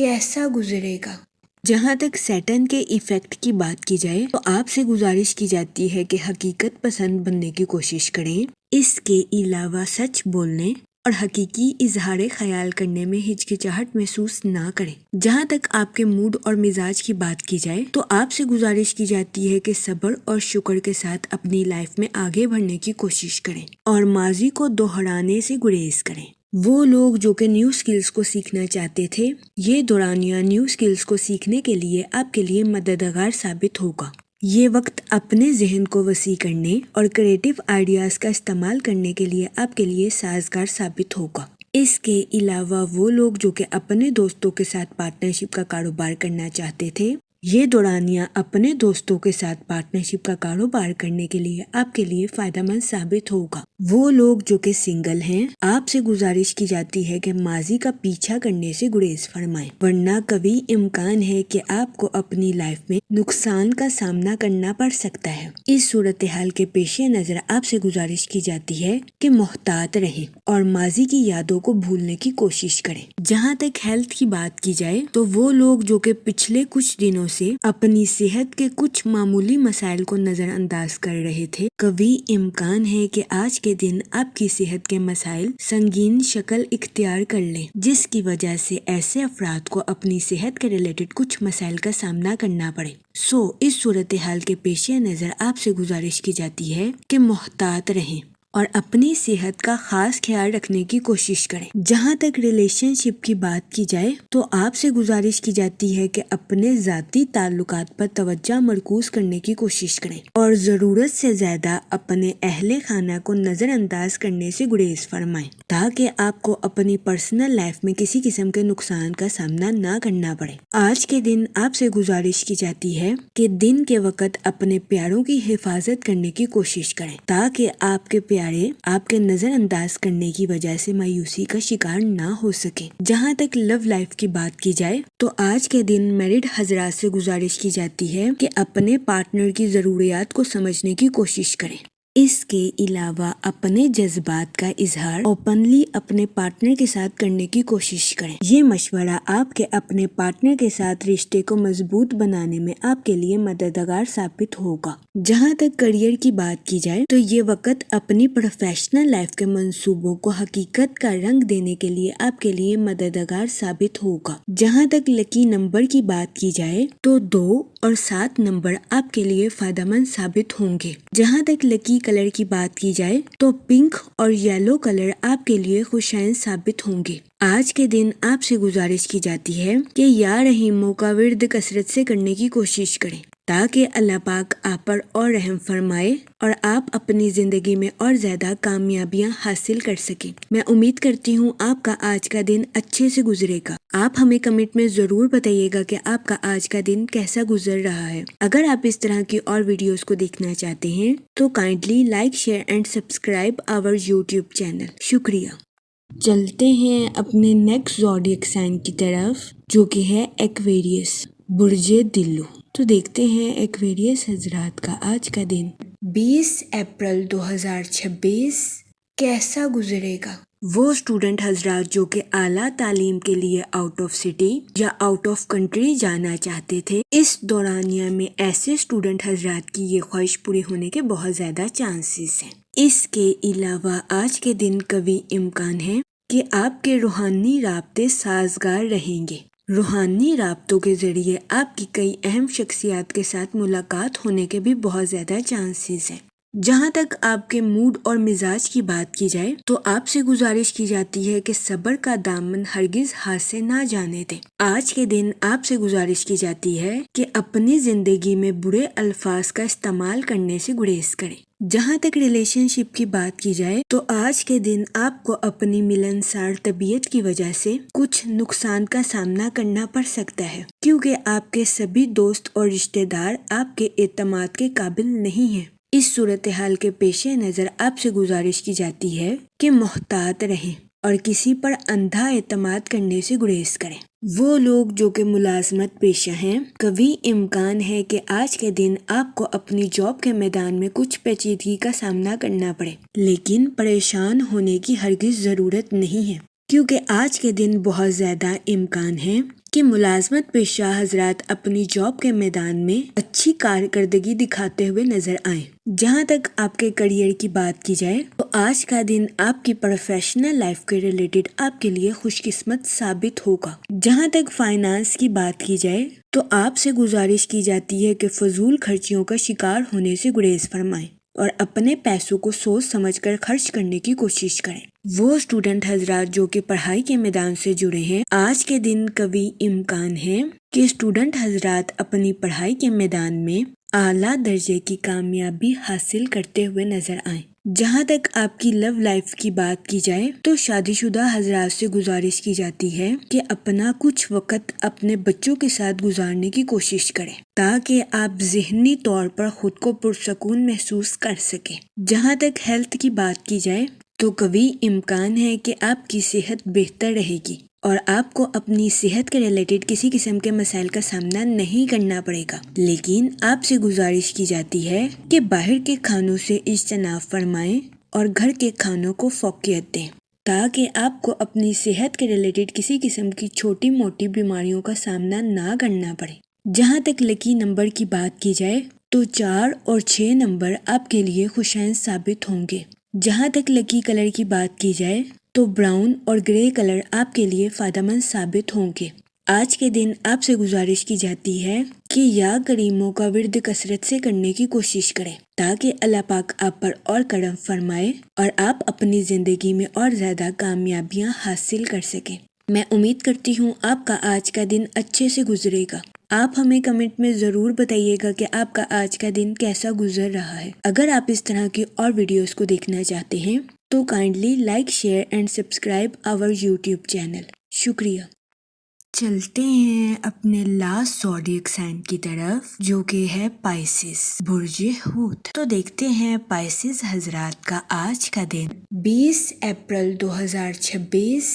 کیسا گزرے گا۔ جہاں تک سیٹن کے ایفیکٹ کی بات کی جائے تو آپ سے گزارش کی جاتی ہے کہ حقیقت پسند بننے کی کوشش کریں، اس کے علاوہ سچ بولنے اور حقیقی اظہار خیال کرنے میں ہچکچاہٹ محسوس نہ کریں۔ جہاں تک آپ کے موڈ اور مزاج کی بات کی جائے تو آپ سے گزارش کی جاتی ہے کہ صبر اور شکر کے ساتھ اپنی لائف میں آگے بڑھنے کی کوشش کریں اور ماضی کو دہرانے سے گریز کریں۔ وہ لوگ جو کہ نیو سکلز کو سیکھنا چاہتے تھے، یہ دورانیہ نیو سکلز کو سیکھنے کے لیے آپ کے لیے مددگار ثابت ہوگا۔ یہ وقت اپنے ذہن کو وسیع کرنے اور کریٹیو آئیڈیاز کا استعمال کرنے کے لیے آپ کے لیے سازگار ثابت ہوگا۔ اس کے علاوہ وہ لوگ جو کہ اپنے دوستوں کے ساتھ پارٹنرشپ کا کاروبار کرنا چاہتے تھے، یہ دورانیہ اپنے دوستوں کے ساتھ پارٹنرشپ کا کاروبار کرنے کے لیے آپ کے لیے فائدہ مند ثابت ہوگا۔ وہ لوگ جو کہ سنگل ہیں، آپ سے گزارش کی جاتی ہے کہ ماضی کا پیچھا کرنے سے گریز فرمائیں، ورنہ کبھی امکان ہے کہ آپ کو اپنی لائف میں نقصان کا سامنا کرنا پڑ سکتا ہے۔ اس صورتحال کے پیش نظر آپ سے گزارش کی جاتی ہے کہ محتاط رہیں اور ماضی کی یادوں کو بھولنے کی کوشش کریں۔ جہاں تک ہیلتھ کی بات کی جائے تو وہ لوگ جو کہ پچھلے کچھ دنوں سے اپنی صحت کے کچھ معمولی مسائل کو نظر انداز کر رہے تھے، کبھی امکان ہے کہ آج کے دن آپ کی صحت کے مسائل سنگین شکل اختیار کر لیں، جس کی وجہ سے ایسے افراد کو اپنی صحت کے ریلیٹڈ کچھ مسائل کا سامنا کرنا پڑے۔ اس صورتحال کے پیش نظر آپ سے گزارش کی جاتی ہے کہ محتاط رہیں اور اپنی صحت کا خاص خیال رکھنے کی کوشش کریں۔ جہاں تک ریلیشن شپ کی بات کی جائے تو آپ سے گزارش کی جاتی ہے کہ اپنے ذاتی تعلقات پر توجہ مرکوز کرنے کی کوشش کریں اور ضرورت سے زیادہ اپنے اہل خانہ کو نظر انداز کرنے سے گریز فرمائیں، تاکہ آپ کو اپنی پرسنل لائف میں کسی قسم کے نقصان کا سامنا نہ کرنا پڑے۔ آج کے دن آپ سے گزارش کی جاتی ہے کہ دن کے وقت اپنے پیاروں کی حفاظت کرنے کی کوشش کریں، تاکہ آپ کے پیارے آپ کے نظر انداز کرنے کی وجہ سے مایوسی کا شکار نہ ہو سکے۔ جہاں تک لو لائف کی بات کی جائے تو آج کے دن میرڈ حضرات سے گزارش کی جاتی ہے کہ اپنے پارٹنر کی ضروریات کو سمجھنے کی کوشش کریں۔ اس کے علاوہ اپنے جذبات کا اظہار اوپنلی اپنے پارٹنر کے ساتھ کرنے کی کوشش کریں۔ یہ مشورہ آپ کے اپنے پارٹنر کے ساتھ رشتے کو مضبوط بنانے میں آپ کے لیے مددگار ثابت ہوگا۔ جہاں تک کریئر کی بات کی جائے تو یہ وقت اپنی پروفیشنل لائف کے منصوبوں کو حقیقت کا رنگ دینے کے لیے آپ کے لیے مددگار ثابت ہوگا۔ جہاں تک لکی نمبر کی بات کی جائے تو 2 اور 7 نمبر آپ کے لیے فائدہ مند ثابت ہوں گے۔ جہاں تک لکی کلر کی بات کی جائے تو پنک اور یلو کلر آپ کے لیے خوشائن ثابت ہوں گے۔ آج کے دن آپ سے گزارش کی جاتی ہے کہ یا رحیموں کا ورد کثرت سے کرنے کی کوشش کریں، تاکہ اللہ پاک آپ پر اور رحم فرمائے اور آپ اپنی زندگی میں اور زیادہ کامیابیاں حاصل کر سکیں۔ میں امید کرتی ہوں آپ کا آج کا دن اچھے سے گزرے گا۔ آپ ہمیں کمنٹ میں ضرور بتائیے گا کہ آپ کا آج کا دن کیسا گزر رہا ہے۔ اگر آپ اس طرح کی اور ویڈیوز کو دیکھنا چاہتے ہیں تو kindly like, share and subscribe our YouTube channel. شکریہ۔ چلتے ہیں اپنے نیکسٹ زوڈیک سائن کی طرف، جو کہ ہے ایکویریس، برج دلو۔ تو دیکھتے ہیں ایکویریس حضرات کا آج کا دن 20 اپریل 2026 کیسا گزرے گا۔ وہ اسٹوڈنٹ حضرات جو کہ اعلیٰ تعلیم کے لیے آؤٹ آف سٹی یا آؤٹ آف کنٹری جانا چاہتے تھے، اس دورانیہ میں ایسے اسٹوڈنٹ حضرات کی یہ خواہش پوری ہونے کے بہت زیادہ چانسز ہیں۔ اس کے علاوہ آج کے دن کبھی امکان ہے کہ آپ کے روحانی رابطے سازگار رہیں گے۔ روحانی رابطوں کے ذریعے آپ کی کئی اہم شخصیات کے ساتھ ملاقات ہونے کے بھی بہت زیادہ چانسز ہیں۔ جہاں تک آپ کے موڈ اور مزاج کی بات کی جائے تو آپ سے گزارش کی جاتی ہے کہ صبر کا دامن ہرگز ہاتھ سے نہ جانے دیں۔ آج کے دن آپ سے گزارش کی جاتی ہے کہ اپنی زندگی میں برے الفاظ کا استعمال کرنے سے گریز کریں۔ جہاں تک ریلیشن شپ کی بات کی جائے تو آج کے دن آپ کو اپنی ملنسار طبیعت کی وجہ سے کچھ نقصان کا سامنا کرنا پڑ سکتا ہے، کیونکہ آپ کے سبھی دوست اور رشتہ دار آپ کے اعتماد کے قابل نہیں ہیں۔ اس صورتحال کے پیش نظر آپ سے گزارش کی جاتی ہے کہ محتاط رہیں اور کسی پر اندھا اعتماد کرنے سے گریز کریں۔ وہ لوگ جو کہ ملازمت پیشہ ہیں، کبھی امکان ہے کہ آج کے دن آپ کو اپنی جاب کے میدان میں کچھ پیچیدگی کا سامنا کرنا پڑے، لیکن پریشان ہونے کی ہرگز ضرورت نہیں ہے، کیونکہ آج کے دن بہت زیادہ امکان ہے کہ ملازمت پیشہ حضرات اپنی جاب کے میدان میں اچھی کارکردگی دکھاتے ہوئے نظر آئیں۔ جہاں تک آپ کے کریئر کی بات کی جائے تو آج کا دن آپ کی پروفیشنل لائف کے ریلیٹڈ آپ کے لیے خوش قسمت ثابت ہوگا۔ جہاں تک فائنانس کی بات کی جائے تو آپ سے گزارش کی جاتی ہے کہ فضول خرچیوں کا شکار ہونے سے گریز فرمائیں اور اپنے پیسوں کو سوچ سمجھ کر خرچ کرنے کی کوشش کریں۔ وہ اسٹوڈنٹ حضرات جو کہ پڑھائی کے میدان سے جڑے ہیں، آج کے دن قوی امکان ہے کہ اسٹوڈنٹ حضرات اپنی پڑھائی کے میدان میں اعلیٰ درجے کی کامیابی حاصل کرتے ہوئے نظر آئیں۔ جہاں تک آپ کی لو لائف کی بات کی جائے تو شادی شدہ حضرات سے گزارش کی جاتی ہے کہ اپنا کچھ وقت اپنے بچوں کے ساتھ گزارنے کی کوشش کریں تاکہ آپ ذہنی طور پر خود کو پرسکون محسوس کر سکیں۔ جہاں تک ہیلتھ کی بات کی جائے تو قوی امکان ہے کہ آپ کی صحت بہتر رہے گی اور آپ کو اپنی صحت کے ریلیٹڈ کسی قسم کے مسائل کا سامنا نہیں کرنا پڑے گا، لیکن آپ سے گزارش کی جاتی ہے کہ باہر کے کھانوں سے اجتناب فرمائیں اور گھر کے کھانوں کو فوقیت دیں تاکہ آپ کو اپنی صحت کے ریلیٹڈ کسی قسم کی چھوٹی موٹی بیماریوں کا سامنا نہ کرنا پڑے۔ جہاں تک لکی نمبر کی بات کی جائے تو 4 اور 6 نمبر آپ کے لیے خوشائن ثابت ہوں گے۔ جہاں تک لکی کلر کی بات کی جائے تو براؤن اور گرے کلر آپ کے لیے فائدہ مند ثابت ہوں گے۔ آج کے دن آپ سے گزارش کی جاتی ہے کہ یا کریموں کا ورد کثرت سے کرنے کی کوشش کریں تاکہ اللہ پاک آپ پر اور کرم فرمائے اور آپ اپنی زندگی میں اور زیادہ کامیابیاں حاصل کر سکیں۔ میں امید کرتی ہوں آپ کا آج کا دن اچھے سے گزرے گا۔ آپ ہمیں کمنٹ میں ضرور بتائیے گا کہ آپ کا آج کا دن کیسا گزر رہا ہے۔ اگر آپ اس طرح کی اور ویڈیوز کو دیکھنا چاہتے ہیں تو kindly like, share and subscribe our YouTube channel. شکریہ۔ چلتے ہیں اپنے لاسٹ زوڈیک سائن کی طرف جو کہ ہے پائسس، برج حوت۔ تو دیکھتے ہیں پائسس حضرات کا آج کا دن 20 اپریل 2026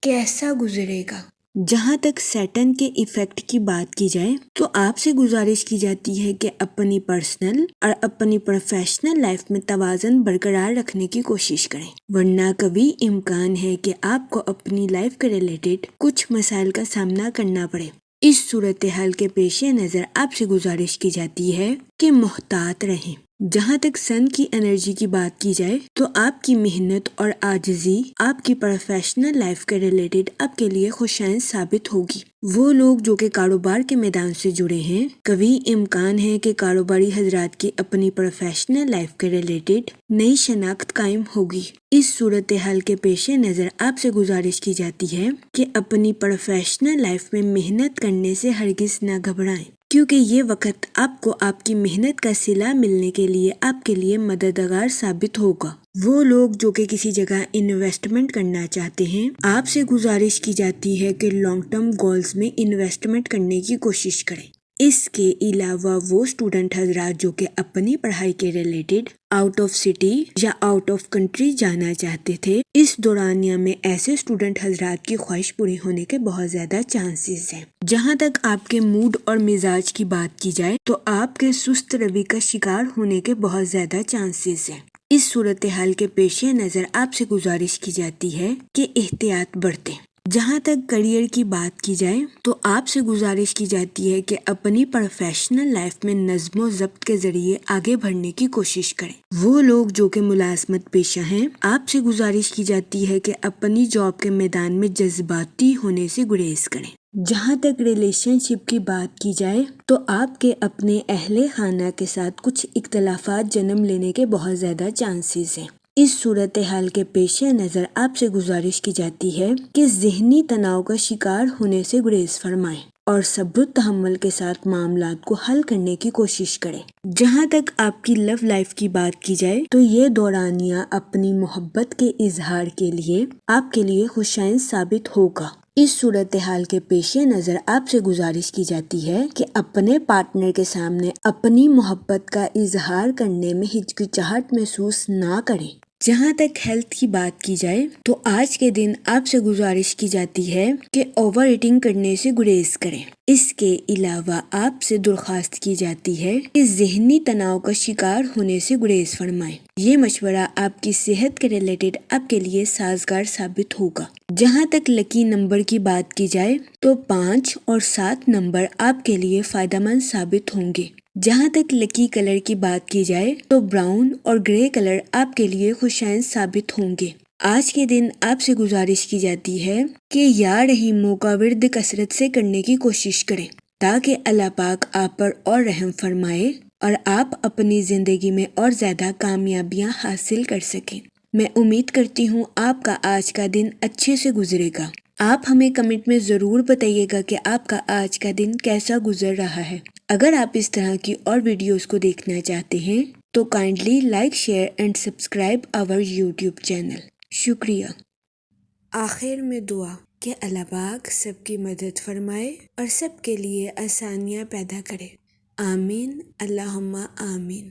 کیسا گزرے گا۔ جہاں تک سیٹن کے ایفیکٹ کی بات کی جائے تو آپ سے گزارش کی جاتی ہے کہ اپنی پرسنل اور اپنی پروفیشنل لائف میں توازن برقرار رکھنے کی کوشش کریں، ورنہ کبھی امکان ہے کہ آپ کو اپنی لائف کے ریلیٹڈ کچھ مسائل کا سامنا کرنا پڑے۔ اس صورتحال کے پیش نظر آپ سے گزارش کی جاتی ہے کہ محتاط رہیں۔ جہاں تک سن کی انرجی کی بات کی جائے تو آپ کی محنت اور عاجزی آپ کی پروفیشنل لائف کے ریلیٹڈ آپ کے لیے خوشائن ثابت ہوگی۔ وہ لوگ جو کہ کاروبار کے میدان سے جڑے ہیں، قوی امکان ہے کہ کاروباری حضرات کی اپنی پروفیشنل لائف کے ریلیٹڈ نئی شناخت قائم ہوگی۔ اس صورتحال کے پیش نظر آپ سے گزارش کی جاتی ہے کہ اپنی پروفیشنل لائف میں محنت کرنے سے ہرگز نہ گھبرائیں کیونکہ یہ وقت آپ کو آپ کی محنت کا صلہ ملنے کے لیے آپ کے لیے مددگار ثابت ہوگا۔ وہ لوگ جو کہ کسی جگہ انویسٹمنٹ کرنا چاہتے ہیں، آپ سے گزارش کی جاتی ہے کہ لانگ ٹرم گولز میں انویسٹمنٹ کرنے کی کوشش کریں۔ اس کے علاوہ وہ اسٹوڈنٹ حضرات جو کہ اپنی پڑھائی کے ریلیٹڈ آؤٹ آف سٹی یا آؤٹ آف کنٹری جانا چاہتے تھے، اس دورانیہ میں ایسے اسٹوڈنٹ حضرات کی خواہش پوری ہونے کے بہت زیادہ چانسز ہیں۔ جہاں تک آپ کے موڈ اور مزاج کی بات کی جائے تو آپ کے سست روی کا شکار ہونے کے بہت زیادہ چانسز ہیں۔ اس صورتحال کے پیش نظر آپ سے گزارش کی جاتی ہے کہ احتیاط برتیں۔ جہاں تک کریئر کی بات کی جائے تو آپ سے گزارش کی جاتی ہے کہ اپنی پروفیشنل لائف میں نظم و ضبط کے ذریعے آگے بڑھنے کی کوشش کریں۔ وہ لوگ جو کہ ملازمت پیشہ ہیں، آپ سے گزارش کی جاتی ہے کہ اپنی جاب کے میدان میں جذباتی ہونے سے گریز کریں۔ جہاں تک ریلیشن شپ کی بات کی جائے تو آپ کے اپنے اہل خانہ کے ساتھ کچھ اختلافات جنم لینے کے بہت زیادہ چانسز ہیں۔ اس صورتحال کے پیش نظر آپ سے گزارش کی جاتی ہے کہ ذہنی تناؤ کا شکار ہونے سے گریز فرمائیں اور صبر و تحمل کے ساتھ معاملات کو حل کرنے کی کوشش کریں۔ جہاں تک آپ کی لو لائف کی بات کی جائے تو یہ دورانیہ اپنی محبت کے اظہار کے لیے آپ کے لیے خوشائن ثابت ہوگا۔ اس صورتحال کے پیش نظر آپ سے گزارش کی جاتی ہے کہ اپنے پارٹنر کے سامنے اپنی محبت کا اظہار کرنے میں ہچکچاہٹ محسوس نہ کریں۔ جہاں تک ہیلتھ کی بات کی جائے تو آج کے دن آپ سے گزارش کی جاتی ہے کہ اوور ایٹنگ کرنے سے گریز کریں۔ اس کے علاوہ آپ سے درخواست کی جاتی ہے کہ ذہنی تناؤ کا شکار ہونے سے گریز فرمائیں۔ یہ مشورہ آپ کی صحت کے ریلیٹڈ آپ کے لیے سازگار ثابت ہوگا۔ جہاں تک لکی نمبر کی بات کی جائے تو 5 اور 7 نمبر آپ کے لیے فائدہ مند ثابت ہوں گے۔ جہاں تک لکی کلر کی بات کی جائے تو براؤن اور گرے کلر آپ کے لیے خوشائند ثابت ہوں گے۔ آج کے دن آپ سے گزارش کی جاتی ہے کہ یا رحیموں کا ورد کثرت سے کرنے کی کوشش کریں تاکہ اللہ پاک آپ پر اور رحم فرمائے اور آپ اپنی زندگی میں اور زیادہ کامیابیاں حاصل کر سکیں۔ میں امید کرتی ہوں آپ کا آج کا دن اچھے سے گزرے گا۔ آپ ہمیں کمنٹ میں ضرور بتائیے گا کہ آپ کا آج کا دن کیسا گزر رہا ہے۔ اگر آپ اس طرح کی اور ویڈیوز کو دیکھنا چاہتے ہیں تو kindly like, share and subscribe our YouTube channel. شکریہ۔ آخر میں دعا کہ اللہ پاک سب کی مدد فرمائے اور سب کے لیے آسانیاں پیدا کرے۔ آمین، اللہم آمین۔